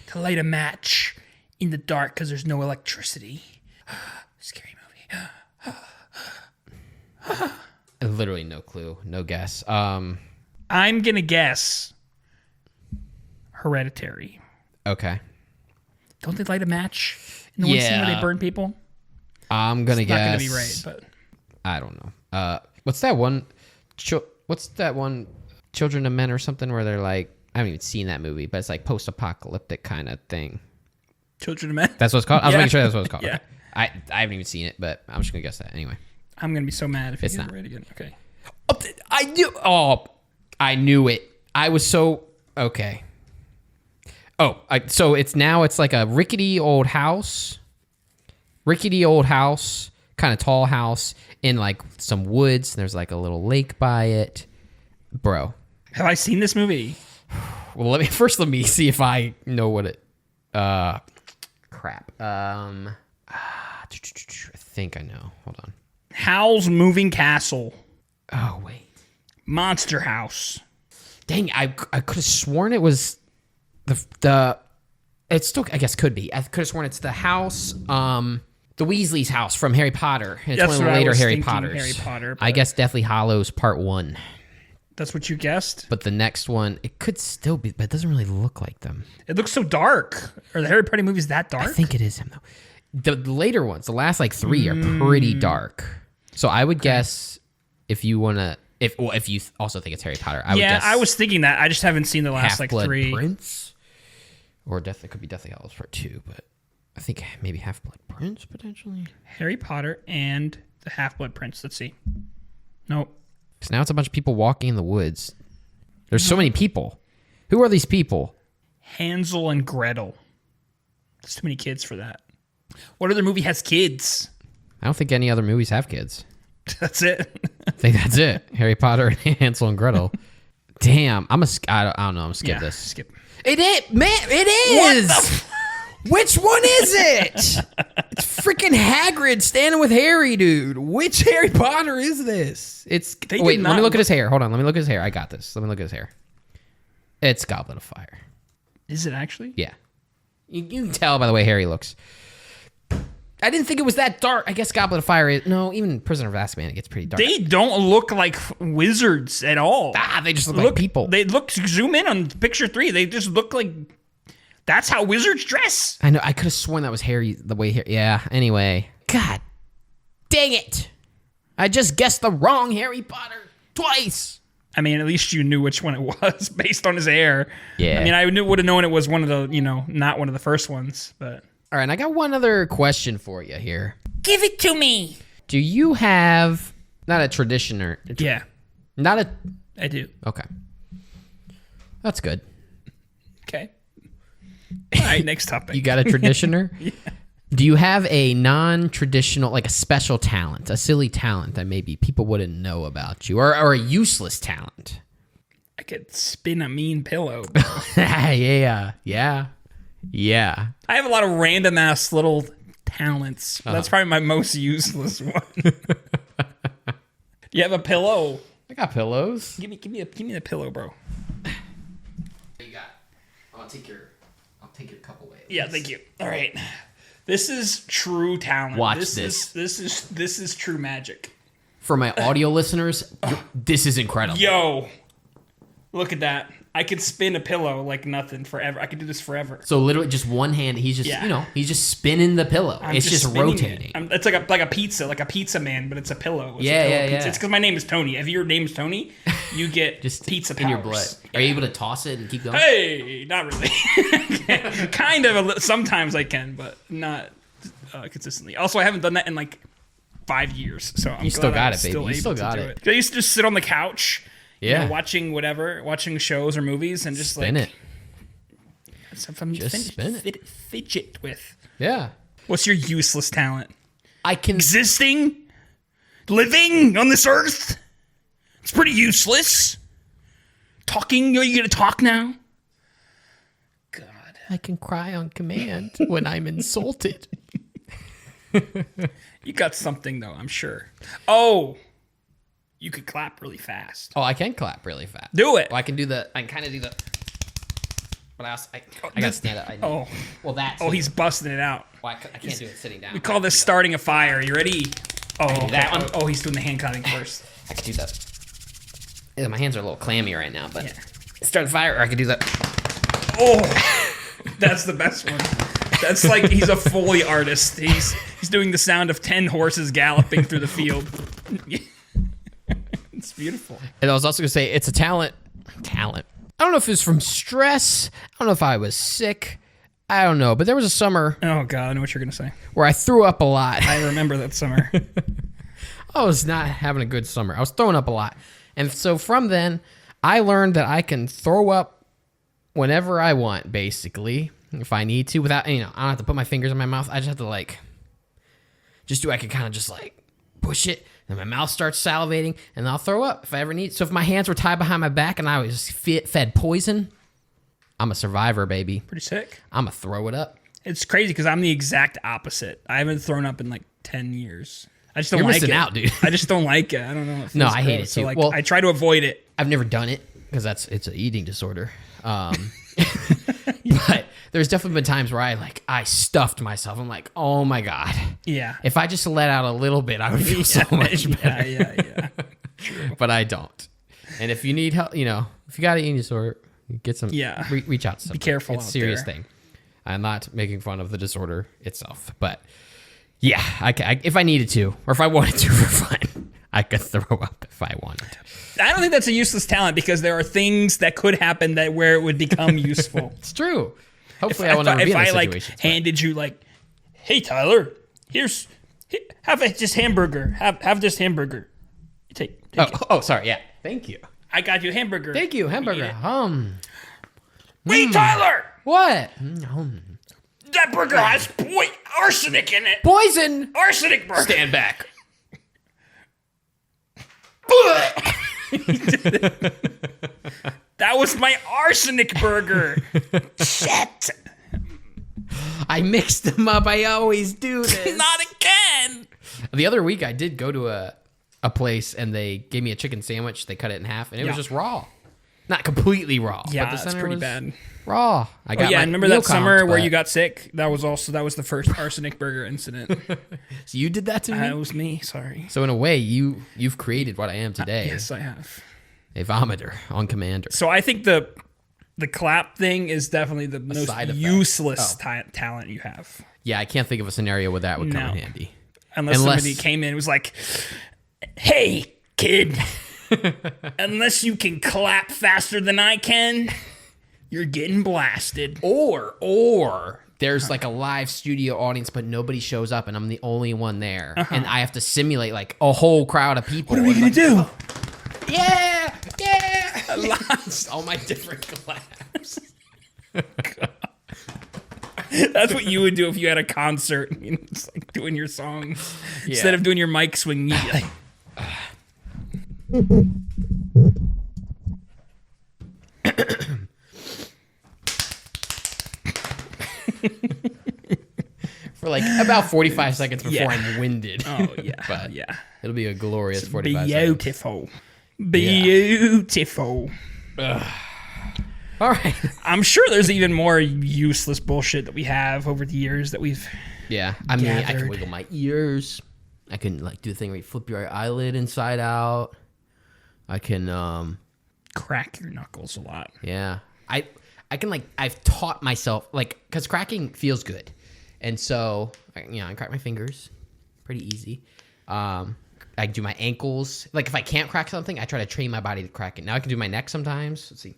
to light a match in the dark because there's no electricity. Scary movie. Literally no clue, no guess. I'm gonna guess Hereditary. Okay. Don't they light a match in the one scene where they burn people? I'm gonna guess. Not gonna be right, but I don't know. What's that one? What's that one, Children of Men or something, where they're like, I haven't even seen that movie, but it's like post-apocalyptic kind of thing. Children of Men. That's what it's called? I was Yeah. making sure that's what it's called. Yeah. Okay. I haven't even seen it, but I'm just going to guess that anyway. I'm gonna be so mad if It's you get not. it right again. Okay. I knew it. I was so, okay. So it's like a rickety old house, kind of tall house in like some woods. There's like a little lake by it. Bro. Have I seen this movie? Well, let me see if I know what it, crap. I think I know. Hold on. Howl's Moving Castle. Oh, wait. Monster House. Dang, I could have sworn it was the it still, I guess, could be. I could have sworn it's the house, the Weasley's house from Harry Potter. It's That's one of the what I later was Harry thinking, Potters. Harry Potter, I but- guess Deathly Hallows Part 1. That's what you guessed? But the next one, it could still be, but it doesn't really look like them. It looks so dark. Are the Harry Potter movies that dark? I think it is him, though. The later ones, the last like 3 are pretty dark. So I would guess if you want to, if you also think it's Harry Potter, I would guess I was thinking that. I just haven't seen the last Half-Blood 3. Prince, or it could be Deathly Hallows Part 2, but I think maybe Half-Blood Prince potentially. Harry Potter and the Half-Blood Prince. Let's see. Nope. Because now it's a bunch of people walking in the woods. There's so many people. Who are these people? Hansel and Gretel. There's too many kids for that. What other movie has kids? I don't think any other movies have kids. That's it. I think that's it. Harry Potter and Hansel and Gretel. Damn, I don't know. I'm gonna skip this. Skip. It is, man. It is. Which one is it? It's freaking Hagrid standing with Harry, dude. Which Harry Potter is this? It's. They Wait, did let me not look at his hair. Hold on, let me look at his hair. I got this. Let me look at his hair. It's Goblet of Fire. Is it actually? Yeah, you can tell by the way Harry looks. I didn't think it was that dark. I guess Goblet of Fire is. No, even Prisoner of Azkaban, it gets pretty dark. They don't look like wizards at all. They just look like people. They look. Zoom in on picture 3. They just look like. That's how wizards dress. I know. I could have sworn that was Harry. The way Harry. Yeah. Anyway. God. Dang it! I just guessed the wrong Harry Potter twice. I mean, at least you knew which one it was based on his hair. Yeah. I mean, I would have known it was one of the, not one of the first ones, but. All right. And I got one other question for you here. Give it to me. Do you have not a traditioner? Yeah, Not a. I do. Okay. That's good. Okay. All right, next topic. You got a traditioner? Yeah. Do you have a non-traditional, like a special talent, a silly talent that maybe people wouldn't know about you, or a useless talent? I could spin a mean pillow. Yeah. I have a lot of random ass little talents. But That's probably my most useless one. You have a pillow. I got pillows. Give me the pillow, bro. You got. I'll take your cup away. Yeah, thank you. All right. This is true talent. Watch this. This is true magic. For my audio listeners, this is incredible. Yo, look at that. I could spin a pillow like nothing forever. I could do this forever. So literally, just one hand. He's just, Yeah. he's just spinning the pillow. It's just spinning rotating. it. It's like a pizza man, but it's a pillow. It's Yeah, a pillow yeah, pizza. yeah. It's because my name is Tony. If your name's Tony, you get Just pizza powers. in your blood. Are you able to toss it and keep going? Hey, not really. Kind of. Sometimes I can, but not consistently. Also, I haven't done that in like 5 years, so I'm still glad got I'm it, baby. still You able still to got do it. I used to just sit on the couch, Yeah. watching shows or movies, and just Spin like it. something Just spin it. fidget with. Yeah. What's your useless talent? I can. Existing, living on this earth. It's pretty useless. Talking, you gonna talk now? God. I can cry on command when I'm insulted. You got something though, I'm sure. Oh, you could clap really fast. Oh, I can clap really fast. Do it. Well, I can kind of do the. But I gotta stand up. Oh, Well, that's. he's busting it out. Well, I can't do it sitting down. We call this starting a fire. You ready? Oh, do that okay. one. Oh, he's doing the hand clapping first. I could do that. Yeah, my hands are a little clammy right now, but Yeah. start the fire, or I could do that. Oh, that's the best one. That's like he's a Foley artist. He's doing the sound of 10 horses galloping through the field. It's beautiful. And I was also gonna say it's a talent. I don't know if it was from stress. I don't know if I was sick. I don't know. But there was a summer Oh God, I know what you're gonna say. where I threw up a lot. I remember that summer. I was not having a good summer. I was throwing up a lot. And so from then, I learned that I can throw up whenever I want, basically, if I need to, without, I don't have to put my fingers in my mouth. I just have to I can kind of just push it, and my mouth starts salivating, and I'll throw up if I ever need. So if my hands were tied behind my back and I was fed poison, I'm a survivor, baby. Pretty sick. I'm going to throw it up. It's crazy because I'm the exact opposite. I haven't thrown up in 10 years. I just don't You're like missing it. out, dude. I just don't like it. I don't know. No, I hate it So too. Well, I try to avoid it. I've never done it because it's an eating disorder. But there's definitely been times where I stuffed myself. I'm like, oh my God. Yeah. If I just let out a little bit, I would feel so much better. Yeah. But I don't. And if you need help, if you got an eating disorder, get some. Yeah. Reach out to somebody. careful It's a out serious there. thing. I'm not making fun of the disorder itself, but yeah, if I needed to, or if I wanted to for fun, I could throw up if I wanted to. I don't think that's a useless talent because there are things that could happen where it would become useful. It's true. Hopefully, I will never be in those situations. Handed you hey Tyler, have this hamburger. Have this hamburger. Take it. Oh, sorry. Yeah. Thank you. I got you a hamburger. Thank you, hamburger. Wait, Tyler, What? that burger has arsenic in it. Poison. Arsenic burger. Stand back. That was my arsenic burger. Shit. I mixed them up. I always do this. Not again. The other week, I did go to a place and they gave me a chicken sandwich. They cut it in half and it was just raw. Not completely raw. Yeah, but the that's center pretty was bad. Raw. I got my remember meal that summer comped, where but- you got sick? That was the first arsenic burger incident. So you did that to me? That was me. Sorry. So in a way, you've created what I am today. Yes, I have. A vomiter on commander. So I think the clap thing is definitely the most side effect. useless talent you have. Yeah, I can't think of a scenario where that would come in No. handy. Unless somebody came in and was like, hey, kid, unless you can clap faster than I can, you're getting blasted. Or there's a live studio audience, but nobody shows up and I'm the only one there. And I have to simulate a whole crowd of people. What are we going to do? Yeah! All my different claps. That's what you would do if you had a concert. It's doing your songs. Instead of doing your mic swing, you'd be like, For about 45 seconds before I'm winded. oh, yeah. But yeah. it'll be a glorious 45 seconds. Beautiful. Beautiful. All right. I'm sure there's even more useless bullshit that we have over the years that we've. Yeah. I mean, I can Gathered. wiggle my ears. I can do the thing where you flip your eyelid inside out. I can, Crack your knuckles a lot. yeah. I can I've taught myself because cracking feels good. And so, I crack my fingers pretty easy. I do my ankles. If I can't crack something, I try to train my body to crack it. Now I can do my neck sometimes. Let's see.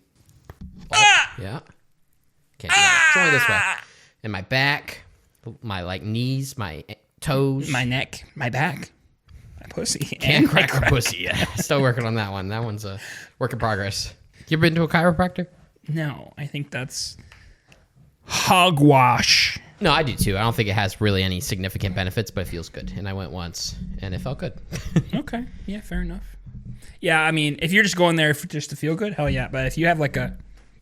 Oh, yeah. Can't do that. It's only this way. And my back, my knees, my toes. My neck, my back, my pussy. Can't and my crack my pussy yet. Still working on that one. That one's a work in progress. You ever been to a chiropractor? No, I think that's hogwash. No, I do too. I don't think it has really any significant benefits, but it feels good. And I went once, and it felt good. Okay. Yeah, fair enough. Yeah, I mean, if you're just going there just to feel good, hell yeah. But if you have a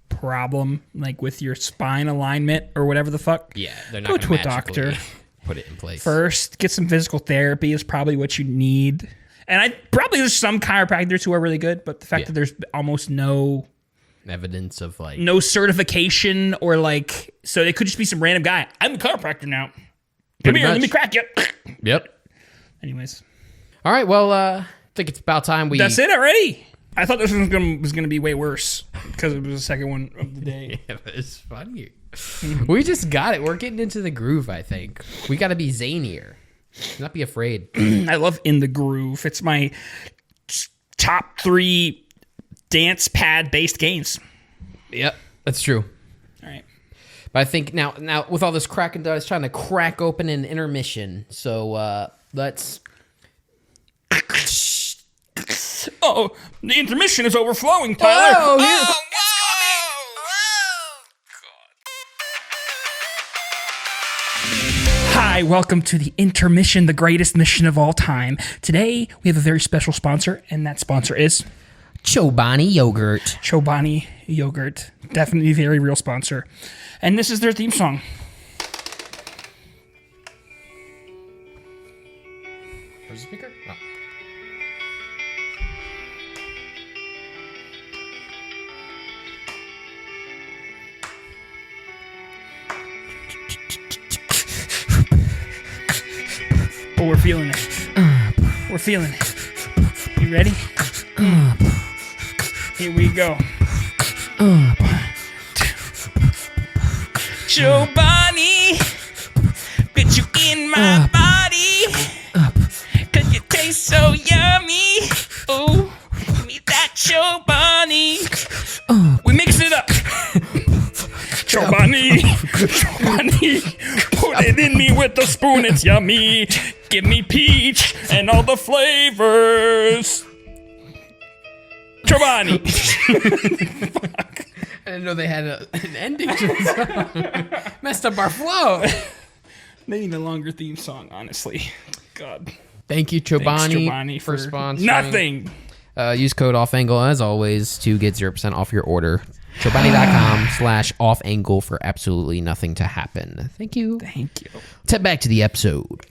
problem with your spine alignment or whatever the fuck, Yeah, they're not go going to a doctor. Put it in place. First, get some physical therapy is probably what you need. And there's some chiropractors who are really good, but the fact that there's almost no Evidence of certification or so it could just be some random guy. I'm a chiropractor now. Come here, let me crack you. Yep. Anyways, All right. Well, I think it's about time we. that's it already. I thought this one was gonna be way worse because it was the second one of the day. It was funny. We just got it. We're getting into the groove. I think we got to be zanier. Not be afraid. I love In the Groove. It's my top 3 dance pad based games. Yep, that's true. All right. But I think now with all this cracking, I was trying to crack open an intermission. So let's. Oh, the intermission is overflowing, Tyler. Oh, here- it's coming. Hi, welcome to the intermission, the greatest mission of all time. Today, we have a very special sponsor, and that sponsor is Chobani yogurt. Chobani yogurt. Definitely a very real sponsor. And this is their theme song. Where's the speaker? Oh. Oh, we're feeling it. We're feeling it. You ready? Here we go. Chobani, get you in my body, 'cause you taste so yummy. Oh, give me that Chobani. We mix it up. Chobani, put it in me with a spoon, it's yummy. Give me peach and all the flavors. Chobani. I didn't know they had an ending to the song. Messed up our flow. They need a longer theme song, honestly. God. Thank you, Thanks, Chobani, Chobani, for sponsoring. Nothing. Use code OFFANGLE as always to get 0% off your order. Chobani.com/OFFANGLE for absolutely nothing to happen. Thank you. Thank you. Step back to the episode.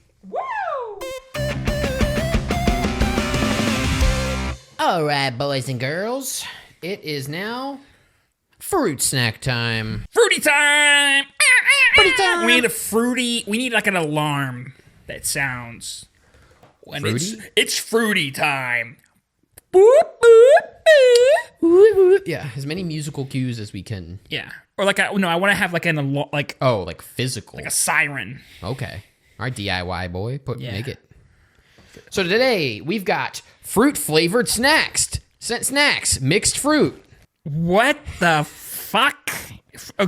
All right, boys and girls. It is now fruit snack time. Fruity time. Fruity time. We need a fruity. We need like an alarm that sounds when Fruity? it's fruity time. Boop, boop, boop. Yeah, as many musical cues as we can. Yeah, or like I want to have like like Oh, like physical. a siren. Okay. All right, DIY boy. Yeah. Make it. So today we've got fruit flavored snacks. Snacks, mixed fruit. What the fuck?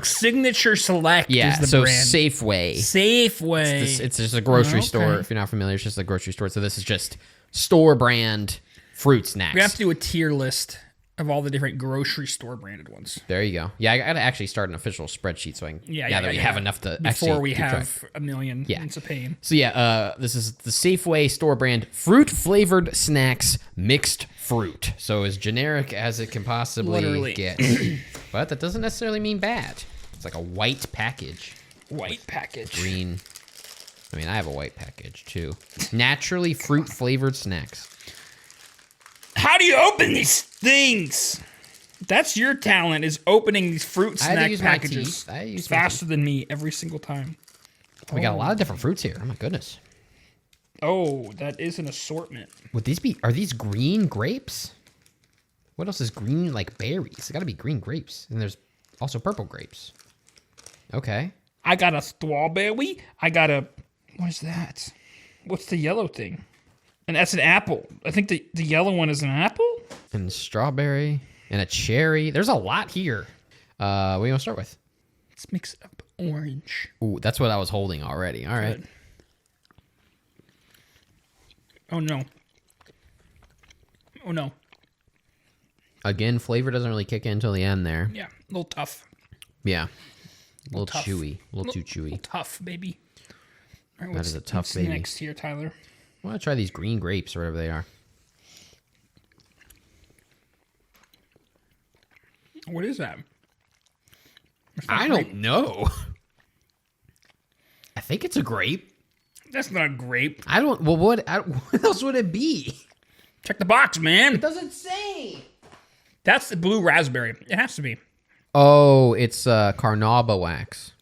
Signature Select Yeah, is the so brand. Safeway. Safeway. It's just a grocery Okay. store. If you're not familiar, it's just a grocery store. So this is just store brand fruit snacks. We have to do a tier list of all the different grocery store branded ones. There you go. Yeah, I got to actually start an official spreadsheet so I can. Now that we have enough to before actually we keep track. have a million. Yeah. It's a pain. So yeah, this is the Safeway store brand fruit flavored snacks mixed fruit. So as generic as it can possibly Literally. get. But that doesn't necessarily mean bad. It's like a white package. White package. Green. I mean, I have a white package too. Naturally fruit flavored snacks. How do you open these things? That's your talent, is opening these fruit I had to snack use my packages teeth. I use my faster than me every single time. We got a lot of different fruits here. Oh my goodness. Oh, that is an assortment. Would these be? Are these green grapes? What else is green? Like berries? It got to be green grapes. And there's also purple grapes. Okay. I got a strawberry. I got a... What is that? What's the yellow thing? And that's an apple. I think the yellow one is an apple? And strawberry and a cherry. There's a lot here. What do you want to start with? Let's mix up orange. Ooh, that's what I was holding already. All right. Good. Oh, no. Oh, no. Again, flavor doesn't really kick in until the end there. Yeah, a little tough. Yeah. A little tough. chewy. A little too chewy. Tough, baby. All right, That is a tough what's baby. next here, Tyler? I want to try these green grapes or whatever they are. What is that? I don't know. I think it's a grape. That's not a grape. I don't. Well, what else would it be? Check the box, man. Doesn't say. That's the blue raspberry. It has to be. Oh, it's carnauba wax.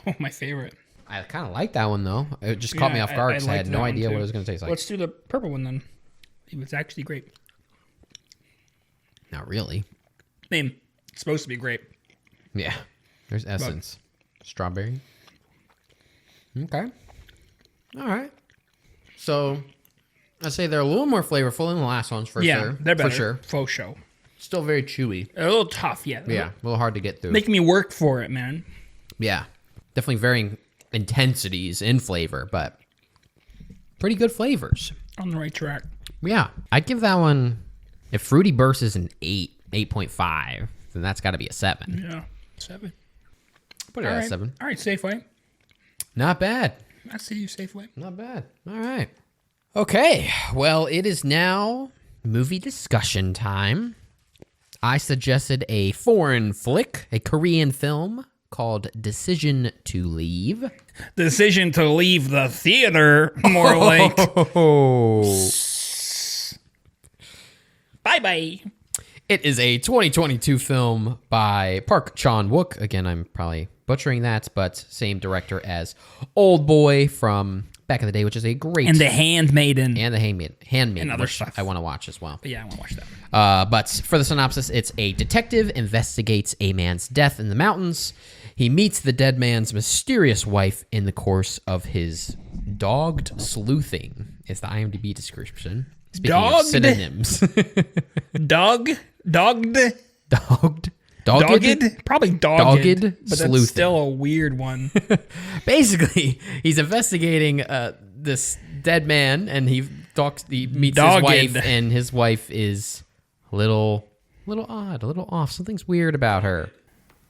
Oh, my favorite. I kind of like that one though. It just caught me off guard because I had liked no that one, idea too. what it was going to taste like. Let's do the purple one then. It was actually grape. Not really. I mean, it's supposed to be grape. Yeah. There's essence. Strawberry. Okay. All right. So I'd say they're a little more flavorful than the last ones for sure. They're better. For sure. Faux show. Still very chewy. A little tough, yeah. Yeah, a little hard to get through. Making me work for it, man. Yeah, definitely varying intensities in flavor, but pretty good flavors. On the right track. Yeah, I'd give that one, if Fruity Burst is an 8.5, then that's got to be a 7. Yeah. 7. Put it at a 7. All right, Safeway. Not bad. I see you, Safeway. Not bad. All right. Okay, well, it is now movie discussion time. I suggested a foreign flick, a Korean film called Decision to Leave. Decision to leave the theater, more like. Oh. Bye-bye. It is a 2022 film by Park Chan-wook. Again, I'm probably butchering that, but same director as Old Boy from back in the day, which is a great... And The Handmaiden. And The Handmaiden, And other which stuff. I want to watch as well. But yeah, I want to watch that. But for the synopsis, it's a detective investigates a man's death in the mountains. He meets the dead man's mysterious wife in the course of his dogged sleuthing, is the IMDb description. Speaking of Dogged? synonyms. Dogged? Dogged? Dogged? Probably dogged. Dogged but sleuthing. that's still a weird one. Basically, he's investigating this dead man, and he meets Dogged. his wife, and his wife is a little odd, a little off. Something's weird about her.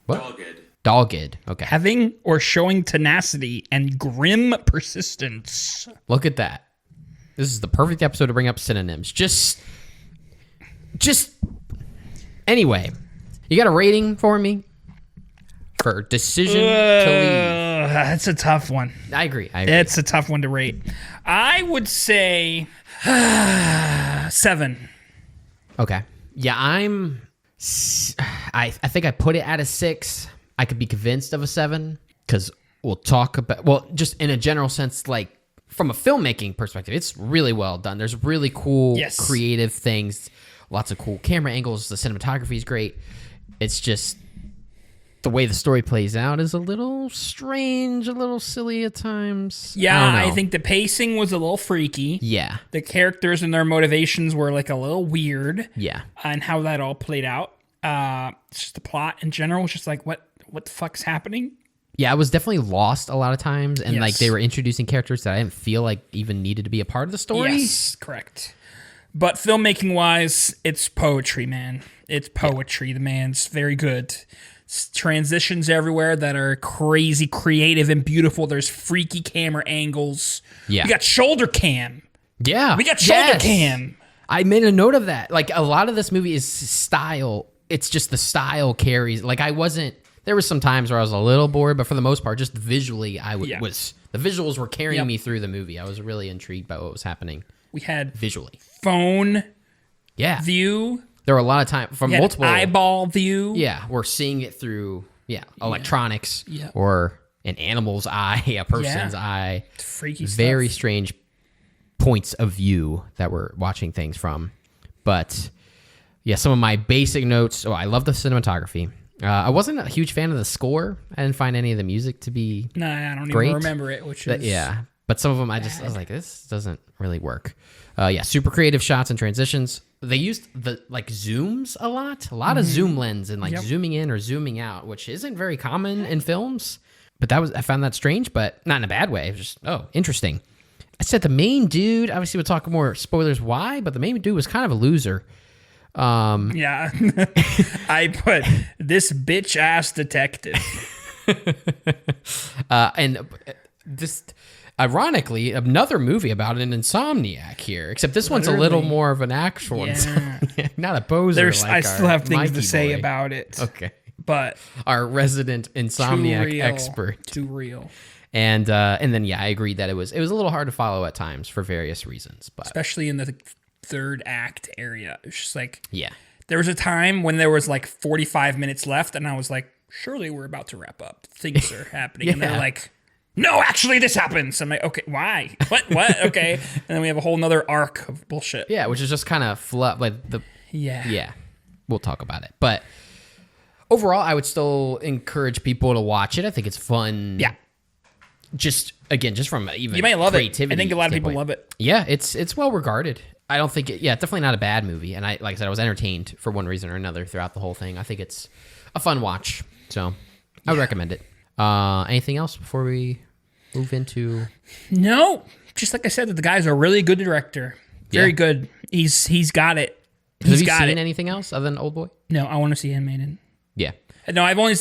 What? Dogged. Okay. Having or showing tenacity and grim persistence. Look at that. This is the perfect episode to bring up synonyms. Just anyway, you got a rating for me for Decision to Leave? That's a tough one. I agree. It's a tough one to rate. I would say 7. Okay. Yeah, I think I put it at a 6. I could be convinced of a 7 because we'll talk about, well, just in a general sense, like from a filmmaking perspective, it's really well done. There's really cool, creative things, lots of cool camera angles. The cinematography is great. It's just the way the story plays out is a little strange, a little silly at times. Yeah, I think the pacing was a little freaky. Yeah. The characters and their motivations were like a little weird. Yeah. And how that all played out. It's just the plot in general was just like, what the fuck's happening? Yeah, I was definitely lost a lot of times, and like Yes. they were introducing characters that I didn't feel like even needed to be a part of the story. Yes, correct. But filmmaking wise, it's poetry, man. It's poetry. The man's very good. Transitions everywhere that are crazy creative and beautiful. There's freaky camera angles. Yeah. We got shoulder cam. Yeah. We got shoulder cam. I made a note of that. Like a lot of this movie is style. It's just the style carries. Like there was some times where I was a little bored, but for the most part, just visually, the visuals were carrying me through the movie. I was really intrigued by what was happening. We had visually phone Yeah. view. There were a lot of time from We had multiple eyeball view. Yeah, we're seeing it through electronics Yeah. or an animal's eye, a person's eye. Freaky stuff. Very strange points of view that we're watching things from. But yeah, some of my basic notes. Oh, I love the cinematography. I wasn't a huge fan of the score. I didn't find any of the music to be Nah, I don't great. even remember it, which is yeah. But some of them I was like, this doesn't really work. Super creative shots and transitions. They used the zooms a lot of zoom lens and zooming in or zooming out, which isn't very common in films. But I found that strange, but not in a bad way. It was just, interesting. I said the main dude, obviously we'll talk more spoilers why, but the main dude was kind of a loser. Yeah. I put this bitch ass detective. And just ironically, another movie about an insomniac here, except this one's a little more of an actual insomniac, not a poser. I still have things to Mikey say boy. about it. Okay. But Our resident insomniac too real, expert. Too real. And then I agreed that it was a little hard to follow at times for various reasons. But Especially in the third act area. It's just like yeah. there was a time when there was 45 minutes left and I was like, surely we're about to wrap up. Things are happening. And they're Yeah. like, no, actually this happens. I'm like, okay, why? What? Okay. And then we have a whole nother arc of bullshit. Yeah, which is just kind of Yeah. Yeah, we'll talk about it. But overall, I would still encourage people to watch it. I think it's fun. Yeah. just from even You might love it. I creativity think a lot of people standpoint. love it. Yeah, it's well regarded. I don't think definitely not a bad movie. And like I said, I was entertained for one reason or another throughout the whole thing. I think it's a fun watch. So I would recommend it. Anything else before we move into? No, just like I said, that the guy's a really good director. Very Yeah. good. He's got it. Have you seen anything else other than Old Boy? No, I want to see Handmaiden. Yeah. No, I've only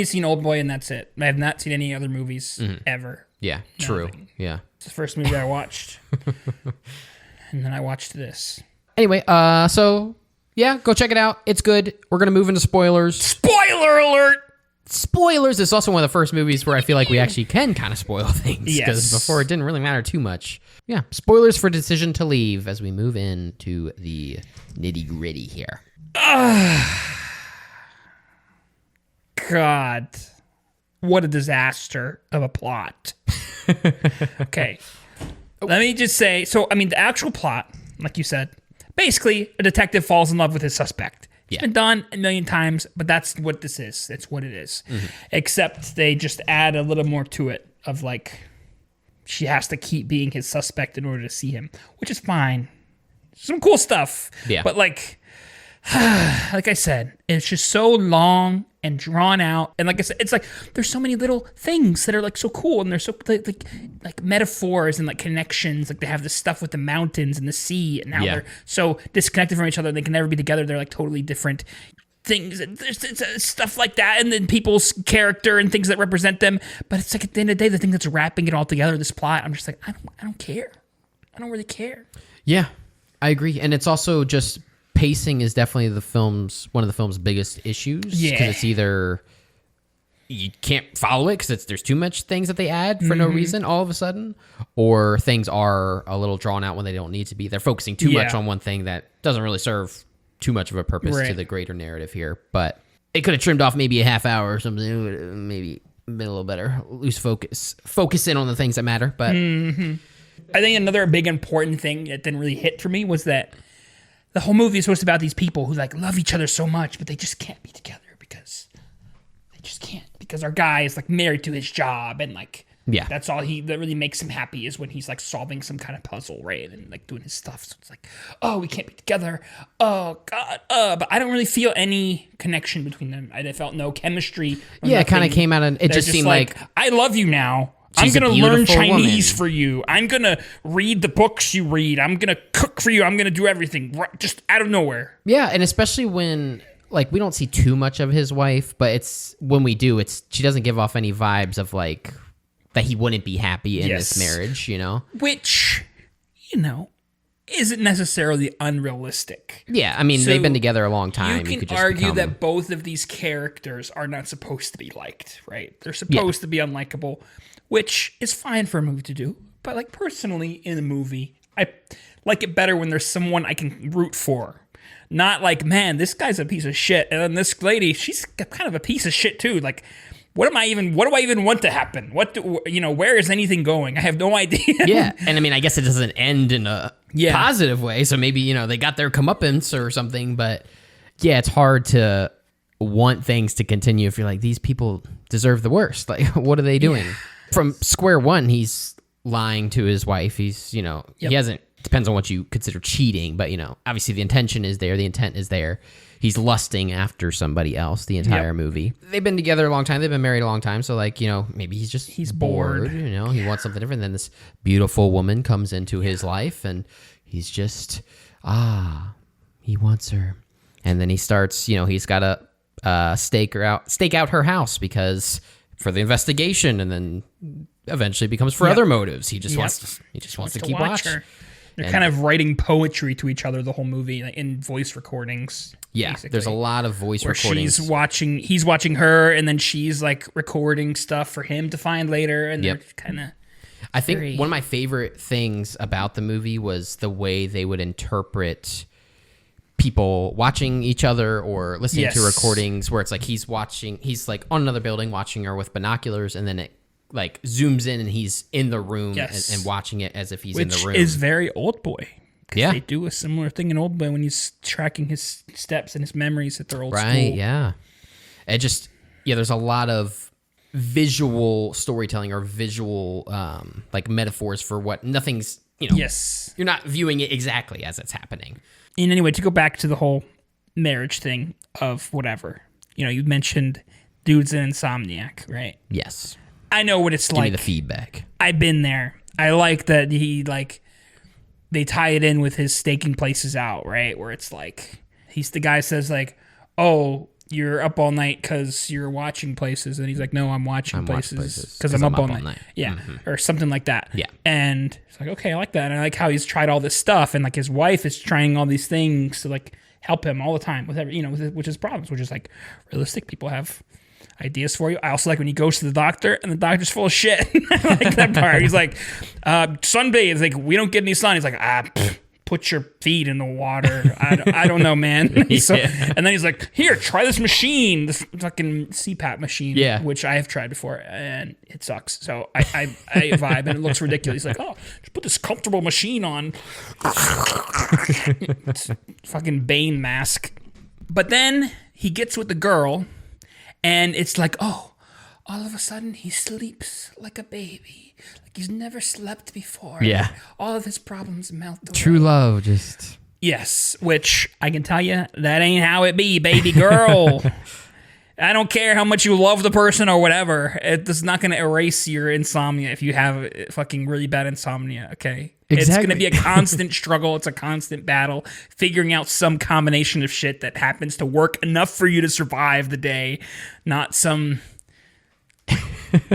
seen Old Boy, and that's it. I have not seen any other movies ever. Yeah. True. Nothing. Yeah. It's the first movie I watched, and then I watched this. Anyway, so yeah, go check it out. It's good. We're gonna move into spoilers. Spoiler alert! Spoilers is also one of the first movies where I feel like we actually can kind of spoil things. Because Yes. before it didn't really matter too much. Yeah. Spoilers for Decision to Leave as we move into the nitty gritty here. God, what a disaster of a plot. Okay. Let me just say, the actual plot, like you said, basically a detective falls in love with his suspect. It's Yeah. been done a million times, but that's what this is. That's what it is. Except they just add a little more to it of like, she has to keep being his suspect in order to see him, which is fine. Some cool stuff. Yeah. But like I said, it's just so long and drawn out. And like I said, it's like there's so many little things that are like so cool, and they're so like metaphors and like connections. Like they have this stuff with the mountains and the sea, and how Yeah. they're so disconnected from each other. They can never be together. They're like totally different things. And there's stuff like that, and then people's character and things that represent them. But it's like at the end of the day, the thing that's wrapping it all together, this plot, I'm just like, I don't care. I don't really care. Yeah, I agree. And it's also just pacing is definitely one of the film's biggest issues. Yeah. Because it's either you can't follow it because there's too much things that they add for no reason all of a sudden, or things are a little drawn out when they don't need to be. They're focusing too much on one thing that doesn't really serve too much of a purpose to Right. the greater narrative here. But it could have trimmed off maybe a half hour or something. It would have maybe been a little better. Lose focus in on the things that matter. But I think another big important thing that didn't really hit for me was that the whole movie is supposed to be about these people who like love each other so much, but they just can't be together because they just can't. Because our guy is like married to his job, and like that's all that really makes him happy is when he's like solving some kind of puzzle, right? And like doing his stuff. So it's like, oh, we can't be together. Oh God. But I don't really feel any connection between them. I felt no chemistry. yeah, it kind of came out and it They're just seemed like I love you now. She's I'm a going to learn beautiful Chinese woman. for you. I'm going to read the books you read. I'm going to cook for you. I'm going to do everything just out of nowhere. yeah, and especially when like we don't see too much of his wife, but it's when we do, she doesn't give off any vibes of like that he wouldn't be happy in this marriage, you know? Which, isn't necessarily unrealistic. Yeah, I mean, So they've been together a long time. You can could just argue become- that both of these characters are not supposed to be liked, right? They're supposed to be unlikable, which is fine for a movie to do. But like personally in a movie, I like it better when there's someone I can root for. Not like, man, this guy's a piece of shit, and then this lady, she's kind of a piece of shit too. Like, what do I even want to happen? Where is anything going? I have no idea. Yeah, and I mean, I guess it doesn't end in a positive way. So maybe they got their comeuppance or something. But yeah, it's hard to want things to continue if you're like, these people deserve the worst. Like, what are they doing? From square one, he's lying to his wife. He's he hasn't. Depends on what you consider cheating, but obviously the intention is there. The intent is there. He's lusting after somebody else the entire movie. They've been together a long time. They've been married a long time. So like, maybe he's bored. He wants something different. Then this beautiful woman comes into his life and he's just, he wants her. And then he starts, he's got to stake out her house because for the investigation, and then eventually becomes for other motives. He just wants to keep watch. her. They're kind of writing poetry to each other the whole movie, like, in voice recordings. Yeah, basically. there's a lot of voice Where recordings. he's watching her, and then she's like recording stuff for him to find later, and they're kind of. I think one of my favorite things about the movie was the way they would interpret people watching each other or listening to recordings where it's like he's like on another building watching her with binoculars, and then it like zooms in and he's in the room and watching it as if he's in the room. Which is very Old Boy. Yeah. They do a similar thing in Old Boy when he's tracking his steps and his memories at their old school. Right, yeah. It just, there's a lot of visual storytelling or visual like metaphors for what nothing's, Yes. you're not viewing it exactly as it's happening. And anyway, to go back to the whole marriage thing of whatever, you mentioned dude's an insomniac, right? Yes. I know what it's Give like. me the feedback. I've been there. I like that they tie it in with his staking places out, right? Where it's like, the guy says like, oh, you're up all night because you're watching places. And he's like, no, I'm watching places because I'm up all night. Yeah. Or something like that. Yeah. And it's like, okay, I like that. And I like how he's tried all this stuff. And like his wife is trying all these things to like help him all the time with every, with his problems, which is like realistic. People have ideas for you. I also like when he goes to the doctor and the doctor's full of shit. I like that part. He's like, sunbathe. It's like, we don't get any sun. He's like, put your feet in the water. I don't know, man. So, and then he's like, here, try this machine, this fucking CPAP machine, which I have tried before, and it sucks. So I vibe, and it looks ridiculous. He's like, oh, just put this comfortable machine on. It's fucking Bane mask. But then he gets with the girl, and it's like, oh, all of a sudden he sleeps like a baby. Like he's never slept before. Yeah. All of his problems melt away. True love, just... Yes, which I can tell you, that ain't how it be, baby girl. I don't care how much you love the person or whatever. It's not going to erase your insomnia if you have fucking really bad insomnia, okay? Exactly. It's going to be a constant struggle. It's a constant battle, figuring out some combination of shit that happens to work enough for you to survive the day, not some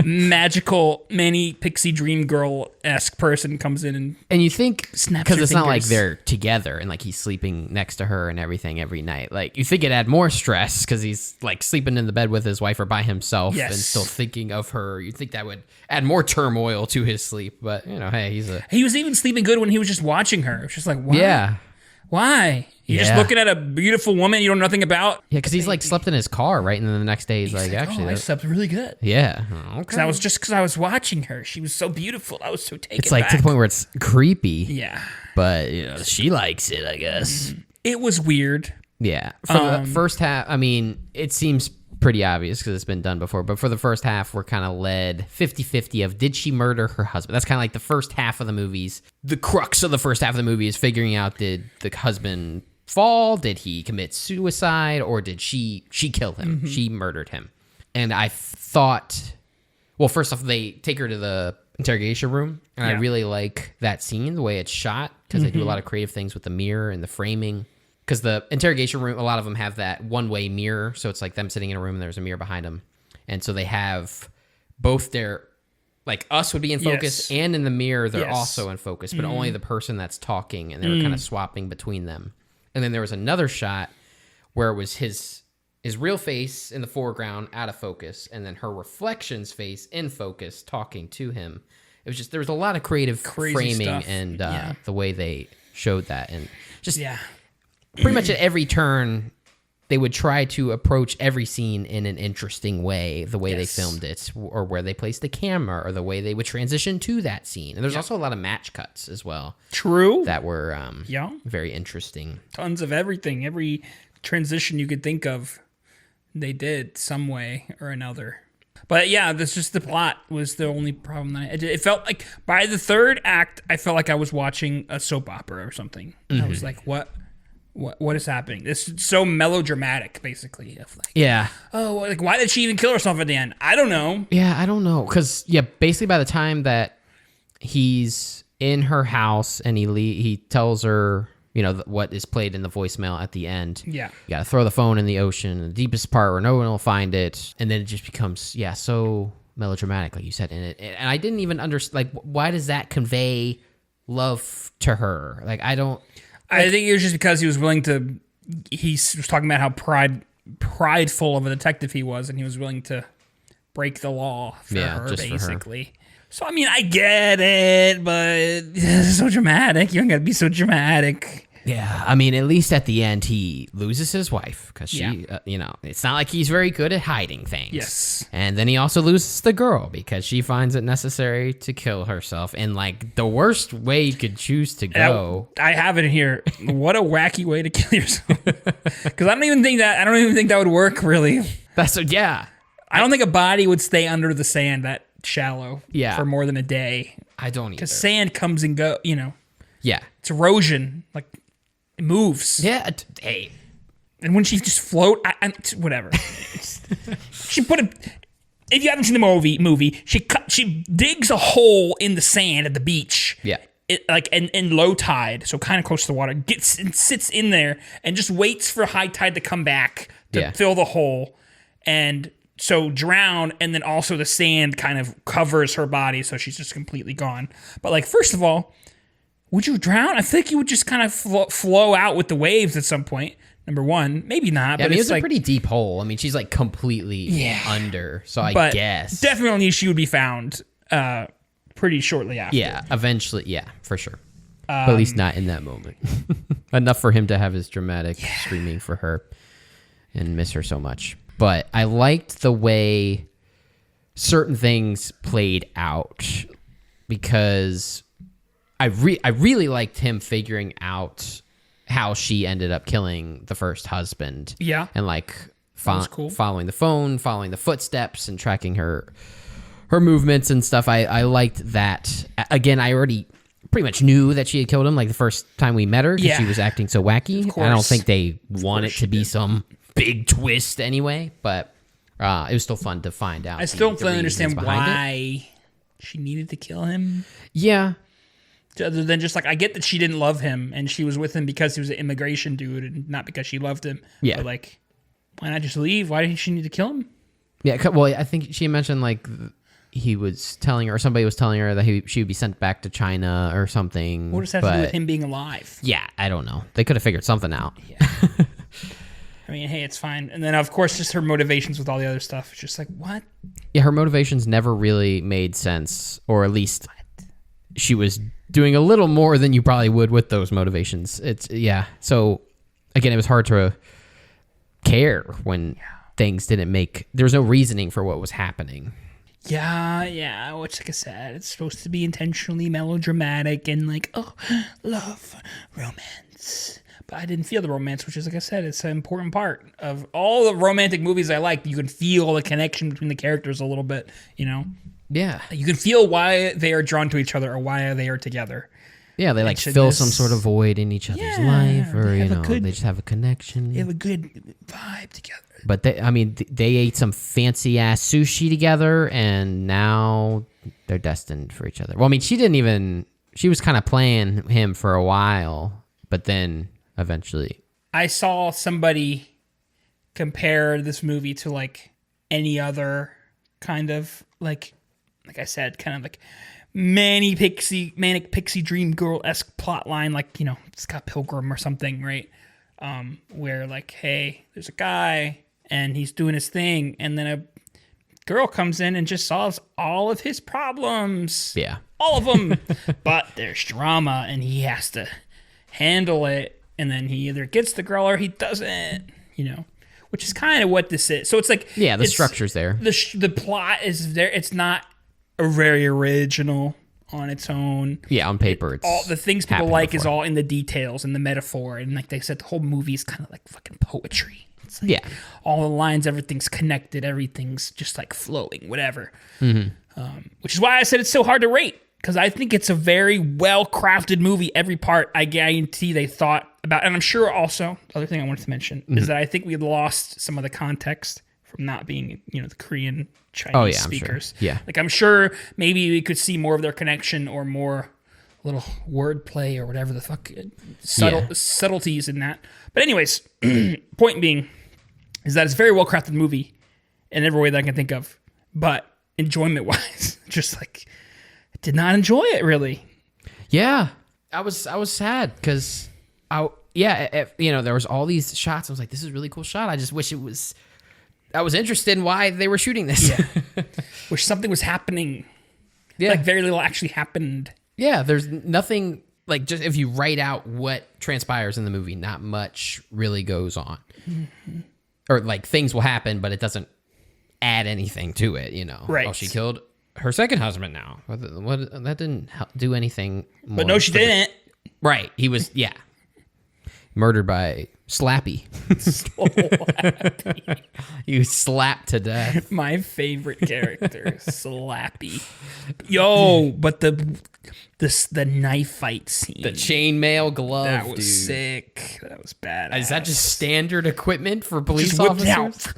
magical many pixie dream girl-esque person comes in and you think, snaps because your it's not like fingers. they're together and like he's sleeping next to her and everything every night. Like you think it'd add more stress because he's like sleeping in the bed with his wife or by himself and still thinking of her. You'd think that would add more turmoil to his sleep. But hey, he was even sleeping good when he was just watching her. It's just like, why? Yeah. Why? You're just looking at a beautiful woman you know nothing about? Yeah, because he's like slept in his car, right? And then the next day he's like actually... I slept really good. Yeah. Okay. Because I was watching her. She was so beautiful. I was so taken It's like back. to the point where it's creepy. Yeah. But, she likes it, I guess. It was weird. Yeah. For the first half, I mean, it seems pretty obvious because it's been done before. But for the first half, we're kind of led 50-50 of did she murder her husband? That's kind of like the first half of the movies. The crux of the first half of the movie is figuring out did the husband fall? Did he commit suicide? Or did she kill him? Mm-hmm. She murdered him. And I thought, well, first off, they take her to the interrogation room. And I really like that scene, the way it's shot, because they do a lot of creative things with the mirror and the framing. Because the interrogation room, a lot of them have that one-way mirror. So it's like them sitting in a room and there's a mirror behind them. And so they have both their, like us would be in focus and in the mirror they're also in focus, but only the person that's talking. And they were kind of swapping between them. And then there was another shot where it was his real face in the foreground out of focus. And then her reflection's face in focus talking to him. It was just, there was a lot of creative framing stuff. And the way they showed that. And just... pretty much at every turn, they would try to approach every scene in an interesting way, the way they filmed it, or where they placed the camera, or the way they would transition to that scene. And there's also a lot of match cuts as well. True. That were very interesting. Tons of everything. Every transition you could think of, they did some way or another. But yeah, that's just the plot was the only problem. It felt like by the third act, I felt like I was watching a soap opera or something. Mm-hmm. I was like, what is happening? This is so melodramatic, basically. Of like, like why did she even kill herself at the end? I don't know. Yeah, I don't know. Because, basically by the time that he's in her house and he tells her, what is played in the voicemail at the end. Yeah. You got to throw the phone in the ocean, the deepest part where no one will find it. And then it just becomes, so melodramatic, like you said. And I didn't even understand, like, why does that convey love to her? Like, I don't... I think it was just because he was willing to. He was talking about how prideful of a detective he was, and he was willing to break the law for her, basically. For her. So I mean, I get it, but it's so dramatic. You don't got to be so dramatic. Yeah, I mean, at least at the end, he loses his wife because she, it's not like he's very good at hiding things. Yes. And then he also loses the girl because she finds it necessary to kill herself in like the worst way you could choose to go. I have it in here. What a wacky way to kill yourself. Because I don't even think that would work really. That's yeah. I don't think a body would stay under the sand that shallow for more than a day. I don't either. Because sand comes and go, Yeah. It's erosion. Like, it moves. Yeah. Hey. And when she just float, whatever. She put a... If you haven't seen the movie, she digs a hole in the sand at the beach. Yeah. In low tide, so kind of close to the water, gets and sits in there and just waits for high tide to come back to fill the hole, and so drown, and then also the sand kind of covers her body, so she's just completely gone. But like, first of all, would you drown? I think you would just kind of flow out with the waves at some point. Number one, maybe not. Yeah, but it's a pretty deep hole. I mean, she's like completely under, so I guess definitely she would be found pretty shortly after. Yeah, eventually, yeah, for sure. But at least not in that moment. Enough for him to have his dramatic screaming for her and miss her so much. But I liked the way certain things played out because I really liked him figuring out how she ended up killing the first husband. Yeah. And like cool. following the phone, following the footsteps, and tracking her movements and stuff. I liked that. Again, I already pretty much knew that she had killed him like the first time we met her because she was acting so wacky. I don't think they want it to be some big twist anyway, but it was still fun to find out. I still don't understand why she needed to kill him. Yeah. Other than just like, I get that she didn't love him and she was with him because he was an immigration dude and not because she loved him. Yeah. But like, why not just leave? Why did she need to kill him? Yeah. Well, I think she mentioned like he was telling her, or somebody was telling her that she would be sent back to China or something. What does that have to do with him being alive? Yeah, I don't know. They could have figured something out. Yeah. I mean, hey, it's fine. And then, of course, just her motivations with all the other stuff. It's just like, what? Yeah, her motivations never really made sense, or at least she was doing a little more than you probably would with those motivations. So, again, it was hard to care when things didn't there was no reasoning for what was happening. Yeah, which, like I said, it's supposed to be intentionally melodramatic and like, oh, love, romance. But I didn't feel the romance, which is, like I said, it's an important part of all the romantic movies I like. You can feel the connection between the characters a little bit, Yeah. You can feel why they are drawn to each other or why they are together. Yeah, they like fill some sort of void in each other's life, or they just have a connection. They have a good vibe together. But they ate some fancy ass sushi together, and now they're destined for each other. Well, I mean, she was kind of playing him for a while, but then eventually. I saw somebody compare this movie to like any other kind of like I said, kind of like manic pixie dream girl-esque plot line, like, Scott Pilgrim or something, right? Where like, hey, there's a guy and he's doing his thing, and then a girl comes in and just solves all of his problems. Yeah. All of them. But there's drama and he has to handle it, and then he either gets the girl or he doesn't, which is kind of what this is. So it's like, yeah, the structure's there. The plot is there. It's not very original on its own. Yeah, on paper, it's all the things people like before. Is all in the details and the metaphor, and like they said, the whole movie is kind of like fucking poetry. It's like all the lines, everything's connected, everything's just like flowing, whatever. Mm-hmm. Which is why I said it's so hard to rate, because I think it's a very well crafted movie. Every part, I guarantee they thought about, and I'm sure also the other thing I wanted to mention is that I think we lost some of the context from not being, the Korean Chinese speakers. Sure. Yeah. Like, I'm sure maybe we could see more of their connection or more little wordplay or whatever the fuck, subtleties in that. But anyways, point being is that it's a very well crafted movie in every way that I can think of. But enjoyment wise, just like, I did not enjoy it really. Yeah. I was sad because there was all these shots. I was like, this is a really cool shot. I just wish I was interested in why they were shooting this. Yeah. Wish something was happening. Yeah. Like very little actually happened. Yeah, there's nothing, like, just if you write out what transpires in the movie, not much really goes on. Mm-hmm. Or like things will happen, but it doesn't add anything to it, Right. Oh, she killed her second husband now. What that didn't do anything more. But no, she didn't. Right. He was, yeah. Murdered by Slappy. You slapped to death. My favorite character, Slappy. Yo, but the knife fight scene. The chainmail glove, that was dude. sick. That was bad. Is that just standard equipment for police just whipped officers? out?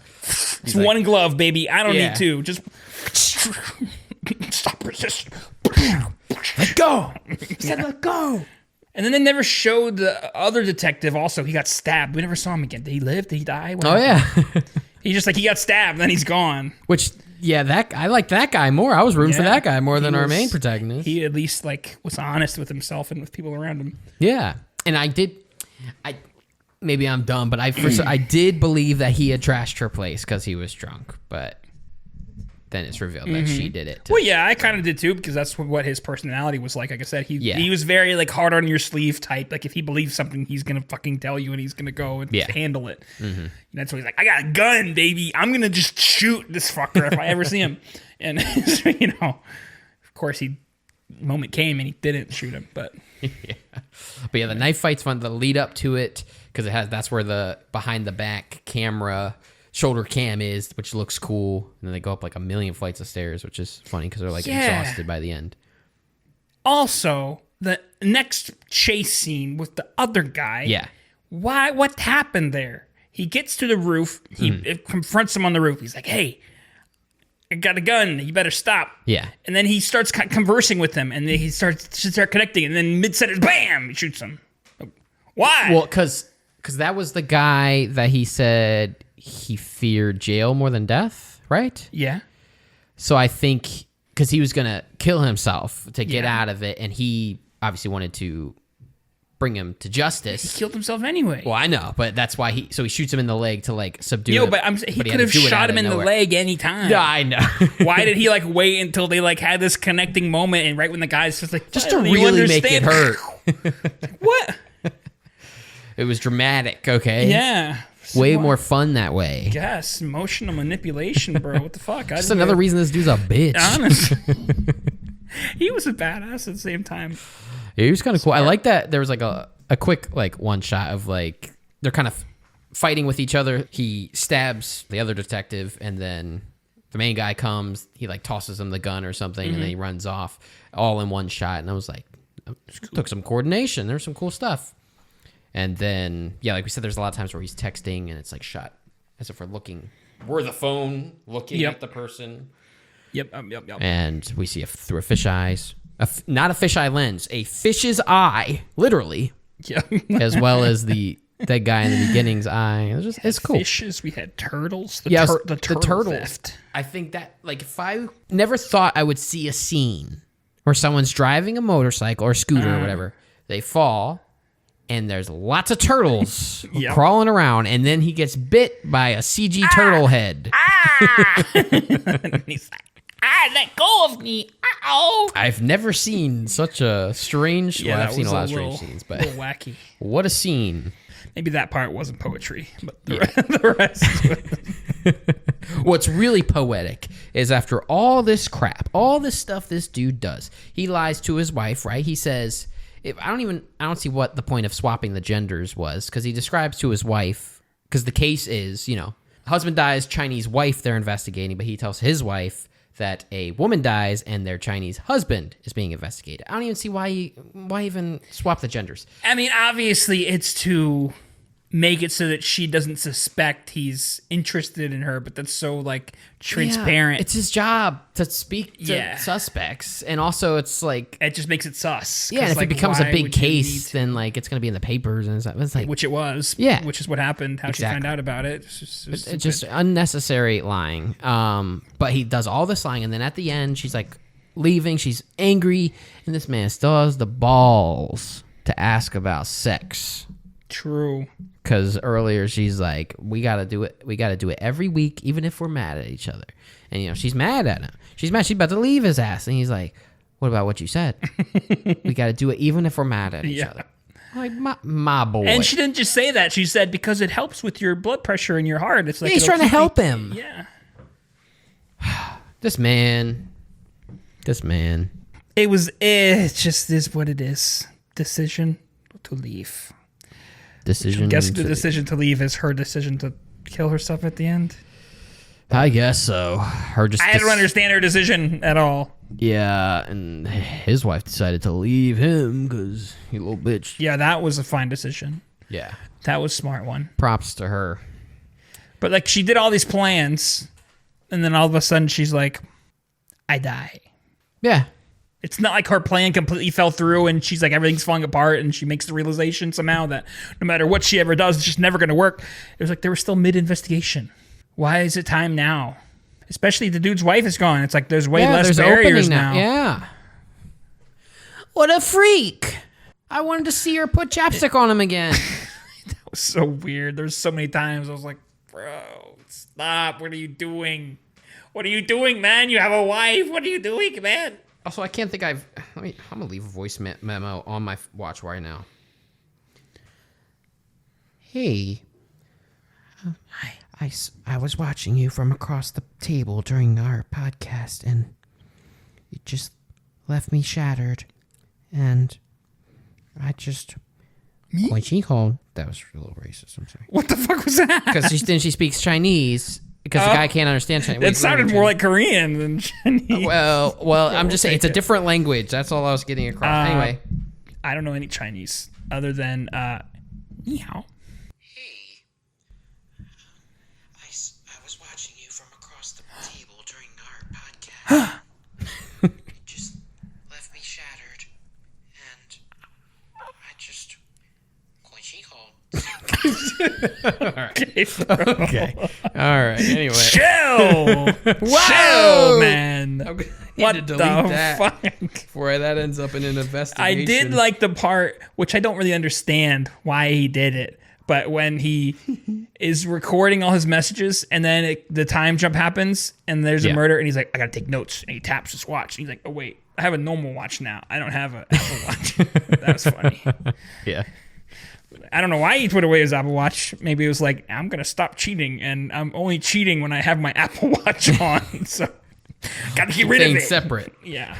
It's one glove, baby. I don't Yeah. need two. Just stop resisting. Let go. He said, let go. And then they never showed the other detective. Also, he got stabbed. We never saw him again. Did he live? Did he die? What Oh, happened? yeah. He just he got stabbed, and then he's gone. Which, yeah, I like that guy more. I was rooting for Yeah. that guy more than He our was- main protagonist. He at least was honest with himself and with people around him. Yeah. And maybe I'm dumb, but I did believe that he had trashed her place because he was drunk. But then it's revealed that she did it. Well, yeah, I kind of did too, because that's what his personality was like. Like I said, he was very hard on your sleeve type. Like if he believes something, he's gonna fucking tell you, and he's gonna go and handle it. And that's why he's like, I got a gun, baby. I'm gonna just shoot this fucker if I ever see him. And of course, moment came and he didn't shoot him. But But yeah, the knife fight's fun. The lead up to it, because that's where the behind the back camera shoulder cam is, which looks cool. And then they go up like a million flights of stairs, which is funny because they're exhausted by the end. also, the next chase scene with the other guy. Yeah. What happened there? He gets to the roof. He confronts him on the roof. He's like, hey, I got a gun. You better stop. Yeah. And then he starts conversing with him, and then he starts connecting, and then mid-sentence, bam, he shoots him. Why? Well, because that was the guy that he said he feared jail more than death, right? yeah. So I think because he was going to kill himself to get out of it, and he obviously wanted to bring him to justice. He killed himself anyway. Well, I know, but that's why he shoots him in the leg to subdue Yo, it. but he had could to have do it out shot of him in nowhere. the leg anytime. Yeah, I know. Why did he wait until they had this connecting moment, and right when the guy's just Just to "Do you really make it understand?" hurt. What? It was dramatic, okay? Yeah. Way more fun that way. Yes, emotional manipulation, bro. What the fuck? Just another reason this dude's a bitch. Honest. He was a badass at the same time. Yeah, he was kind of cool. I like that there was a quick one shot of they're kind of fighting with each other. He stabs the other detective, and then the main guy comes. He tosses him the gun or something, and then he runs off all in one shot. And I was like, took some coordination. There's some cool stuff. And then, yeah, like we said, there's a lot of times where he's texting, and it's shot as if we're the phone looking at the person. Yep. And we see through a fish eyes, not a fisheye lens, a fish's eye, literally, Yeah. as well as that guy in the beginning's eye. It's cool. Fishes. We had turtles. Yeah, The turtles. Theft. I think that if I never thought I would see a scene where someone's driving a motorcycle or scooter or whatever, they fall, and there's lots of turtles Yep. crawling around, and then he gets bit by a CG turtle head. And he's like, let go of me. Oh. I've never seen such a strange. Yeah, well, that I've seen was a lot of little, strange scenes, but little wacky. what a scene! Maybe that part wasn't poetry, but the rest. What's really poetic is after all this crap, all this stuff this dude does, he lies to his wife, right? He says, I don't see what the point of swapping the genders was, because he describes to his wife, because the case is, husband dies, Chinese wife they're investigating, but he tells his wife that a woman dies and their Chinese husband is being investigated. I don't even see why even swap the genders. I mean, obviously, it's to make it so that she doesn't suspect he's interested in her, but that's so transparent. Yeah, it's his job to speak to Yeah. suspects, and also it's It just makes it sus. yeah, and if it becomes a why big would you case, need then it's gonna be in the papers and stuff. It's which it was. Yeah. Which is what happened. How she Exactly. found out about it. it's just unnecessary lying. But he does all this lying, and then at the end, she's leaving. She's angry, and this man still has the balls to ask about sex. True. Because earlier she's like, we gotta do it. We gotta do it every week, even if we're mad at each other. And she's mad at him. She's mad. She's about to leave his ass, and he's like, "What about what you said? We gotta do it, even if we're mad at each other." My boy. And she didn't just say that. She said because it helps with your blood pressure in your heart. It's he's it'll trying to keep help you- him. Yeah. This man. It just is what it is. Decision to leave. decision. I guess the decision to leave is her decision to kill herself at the end. I guess so. Her just. I don't understand her decision at all. Yeah, and his wife decided to leave him because he little bitch. Yeah, that was a fine decision. Yeah. That was a smart one. Props to her. But like, she did all these plans, and then all of a sudden she's like, I die. Yeah. It's not like her plan completely fell through and she's like, everything's falling apart, and she makes the realization somehow that no matter what she ever does, it's just never going to work. It was like they were still mid-investigation. Why is it time now? Especially the dude's wife is gone. It's like there's way less barriers now. Yeah. What a freak. I wanted to see her put chapstick on him again. It was so weird. There's so many times I was like, bro, stop. What are you doing? What are you doing, man? You have a wife. What are you doing, man? Also, I can't think I'm going to leave a voice memo on my watch right now. Hey. Hi. I was watching you from across the table during our podcast, and it just left me shattered. And I just... That was a little racist, I'm sorry. What the fuck was that? Because she speaks Chinese, because the guy can't understand Chinese. It sounded more like Korean than Chinese. Well, I'm just saying, it's a different language. That's all I was getting across. Anyway. I don't know any Chinese other than ni hao. I was watching you from across the table during our podcast. It just left me shattered, and I just... Okay. All right. Anyway. Chill. Chill, man. I'm gonna What need to the delete that fuck? before that ends up in an investigation. I did like the part, which I don't really understand why he did it, but when he is recording all his messages and then the time jump happens and there's a murder and he's like, I gotta take notes, and he taps his watch and he's like, oh wait, I have a normal watch now. I don't have an Apple Watch. That was funny. Yeah. I don't know why he put away his Apple Watch. Maybe it was like, I'm going to stop cheating, and I'm only cheating when I have my Apple Watch on. So, got to get rid of it. Separate. Yeah.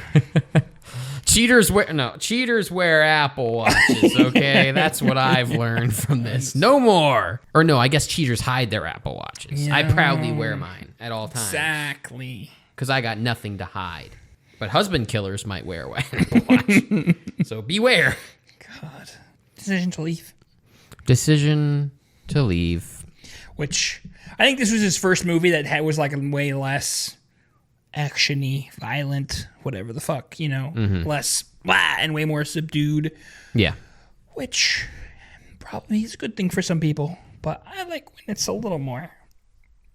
Cheaters wear Apple Watches, okay? That's what I've learned from this. No more. Or no, I guess cheaters hide their Apple Watches. Yeah. I proudly wear mine at all times. Exactly. Because I got nothing to hide. But husband killers might wear an Apple Watch. So beware. God. Decision to leave. Decision to leave. Which, I think this was his first movie that was like a way less action-y, violent, whatever the fuck, less blah, and way more subdued. Yeah. Which probably is a good thing for some people, but I like when it's a little more.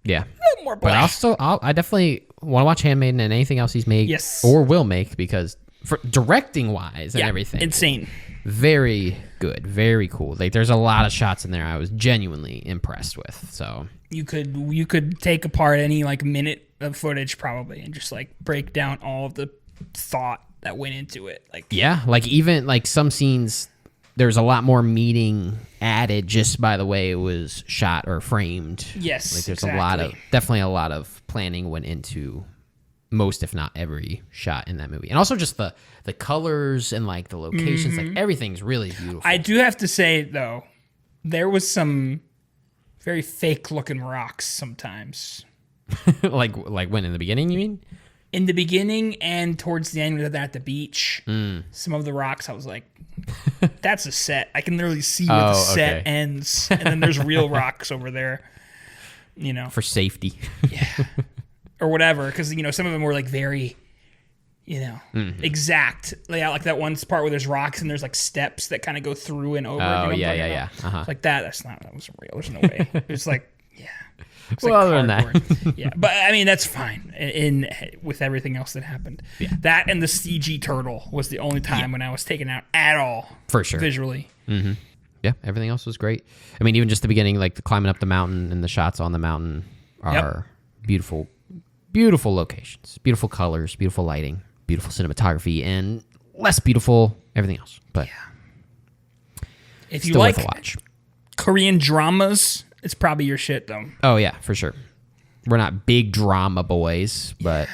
Yeah. A little more blah. But I definitely want to watch Handmaiden and anything else he's made. Yes. Or will make, because for directing wise and everything. Insane. Very good. Very cool. Like, there's a lot of shots in there I was genuinely impressed with. So You could take apart any like minute of footage probably and just like break down all of the thought that went into it. Like, yeah, like even like some scenes, there's a lot more meaning added just by the way it was shot or framed. Yes, like there's exactly. definitely a lot of planning went into most, if not every shot in that movie. And also just the colors and like the locations, like everything's really beautiful. I do have to say though, there was some very fake looking rocks sometimes. like when in the beginning, you mean? In the beginning and towards the end at the beach, some of the rocks, I was like, that's a set. I can literally see where the set ends. And then there's real rocks over there, For safety. Yeah. Or whatever. Because, some of them were like very, exact layout. Like that one part where there's rocks and there's like steps that kind of go through and over. Oh, yeah. Uh-huh. Like that wasn't real. There's no way. It's like, yeah. It's well, other than that. Yeah, but I mean that's fine. With everything else that happened, that and the CG turtle was the only time when I was taken out at all, for sure, visually. Mm-hmm. Yeah, everything else was great. I mean, even just the beginning, like the climbing up the mountain and the shots on the mountain are beautiful, beautiful locations, beautiful colors, beautiful lighting, beautiful cinematography, and less beautiful everything else. But if you still like worth a watch. Korean dramas, it's probably your shit, though. Oh, yeah, for sure. We're not big drama boys, but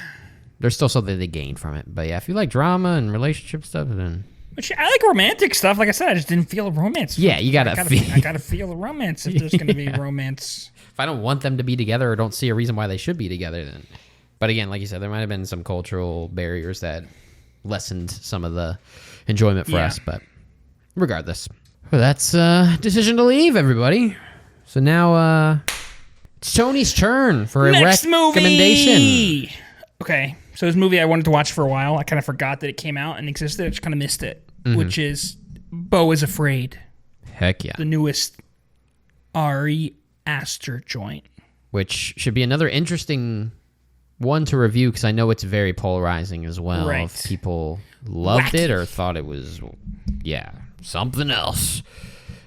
there's still something to gain from it. But yeah, if you like drama and relationship stuff, then Which I like romantic stuff. Like I said, I just didn't feel a romance. Yeah, you gotta feel. I gotta feel the romance if there's gonna be romance. If I don't want them to be together or don't see a reason why they should be together, then. But again, like you said, there might have been some cultural barriers that lessened some of the enjoyment for us. But regardless, well, that's decision to leave, everybody. So now it's Tony's turn for a Next recommendation. movie. Okay, so this movie I wanted to watch for a while. I kind of forgot that it came out and existed. I just kind of missed it. Which is Beau is Afraid. Heck yeah. The newest Ari Aster joint. Which should be another interesting one to review because I know it's very polarizing as well. Right. If people loved it or thought it was, something else.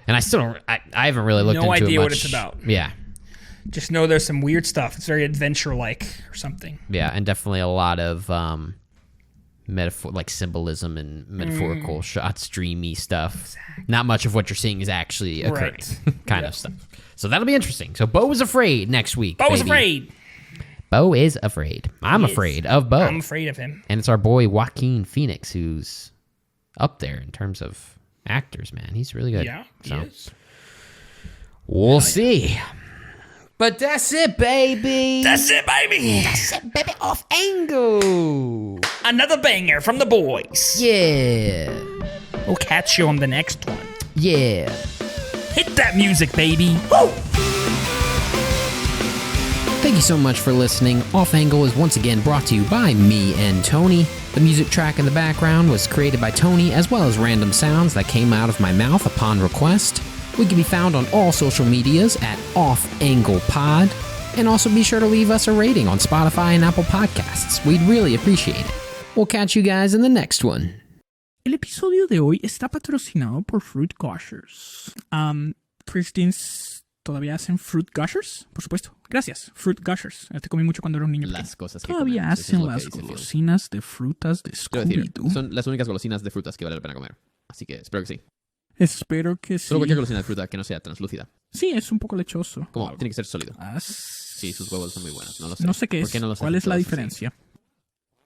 And I still don't, I haven't really looked into it much. No idea what it's about. Yeah. Just know there's some weird stuff. It's very adventure-like or something. Yeah, and definitely a lot of symbolism and metaphorical shots, dreamy stuff. Not much of what you're seeing is actually occurring, kind of stuff. So that'll be interesting. So Beau is Afraid next week. Beau is Afraid. Beau is afraid. I'm afraid of Beau. I'm afraid of him. And it's our boy Joaquin Phoenix who's up there in terms of actors, man. He's really good. Yeah, he is. We'll see. But that's it, baby. That's it, baby. That's it, baby. Off Angle. Another banger from the boys. Yeah. We'll catch you on the next one. Yeah. Hit that music, baby. Woo! Thank you so much for listening. Off Angle is once again brought to you by me and Tony. The music track in the background was created by Tony, as well as random sounds that came out of my mouth upon request. We can be found on all social medias at Off Angle Pod, and also be sure to leave us a rating on Spotify and Apple Podcasts. We'd really appreciate it. We'll catch you guys in the next one. El episodio de hoy está patrocinado por Fruit Gushers. Christines todavía hacen Fruit Gushers, por supuesto. Gracias, Fruit Gushers. Te comí mucho cuando era un niño pequeño. Las cosas que Todavía comemos, eso es hacen lo que las dice Phil. golosinas de frutas de Quiero decir, Scooby-Doo. son las únicas golosinas de frutas que vale la pena comer. Así que espero que sí. Espero que sí. Solo cualquier golosina de fruta que no sea translúcida. Sí, es un poco lechoso. Como tiene que ser sólido. Sí, sus huevos son muy buenos. No lo sé. No sé qué ¿Por es. qué no los ¿Cuál hacen es la todos así? diferencia?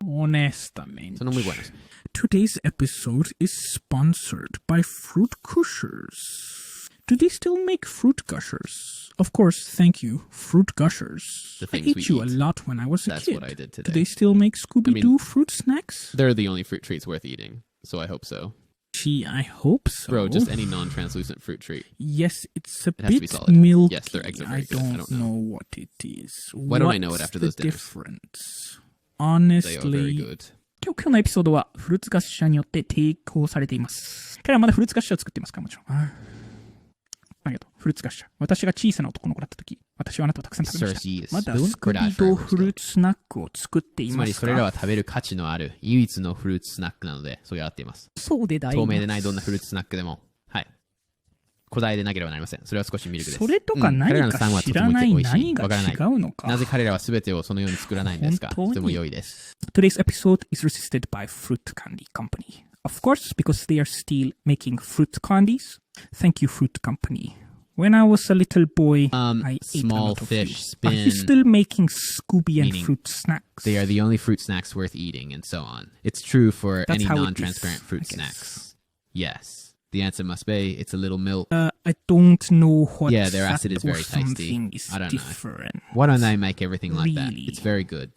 Honestamente. Son muy buenos. Today's episode is sponsored by Fruit Gushers. Do they still make Fruit Gushers? Of course, thank you, Fruit Gushers. The I things ate we you a eat. lot when I was a That's kid. what I did Do today. they still make Scooby-Doo fruit snacks? They're the only fruit treats worth eating, so I hope so. Gee, I hope so. Bro, just any non-translucent fruit treat. Yes, it's a It has to be bit solid. milky. Yes, their eggs are I very good. I don't don't know know. what it is. Why don't I know it after those the dinners? difference? They are very Honestly, good. 今日のエピソードはフルーツ菓子社によって提供されています。彼らはまだフルーツ菓子社を作っていますか？もちろん。ありがとう。フルーツ菓子社。私が小さな男の子だった時、私はあなたをたくさん食べまし Cersei た。まだ spoon スク or ビ not ド for フルーツスナックを作っていつまりますか？それらは食べる価値のある唯一のフルーツスナックなので、それが合っています。そうで大透明でないどんなフルーツスナックでも、はい。古代でなければなりません。それは少しミルクです。それとか何彼らのか酸はとて知らないも美味しい。何がわからない。違うのか。なぜ彼らは全てをそのように作らないんですか？本当にとても良いです。Today's episode is resisted by Fruit Candy Company. Of course, because they are still making fruit candies. Thank you, Fruit Company. When I was a little boy, I ate a small lot of fish you. Are you spin, still making Scooby and meaning fruit snacks? They are the only fruit snacks worth eating, and so on. It's true for That's any how it non-transparent is, fruit I guess. snacks. Yes. The answer must be, it's a little milk. I don't know what Yeah, their acid is or very tasty. something is I don't know. different. Why don't they make everything like that? Really? It's very good.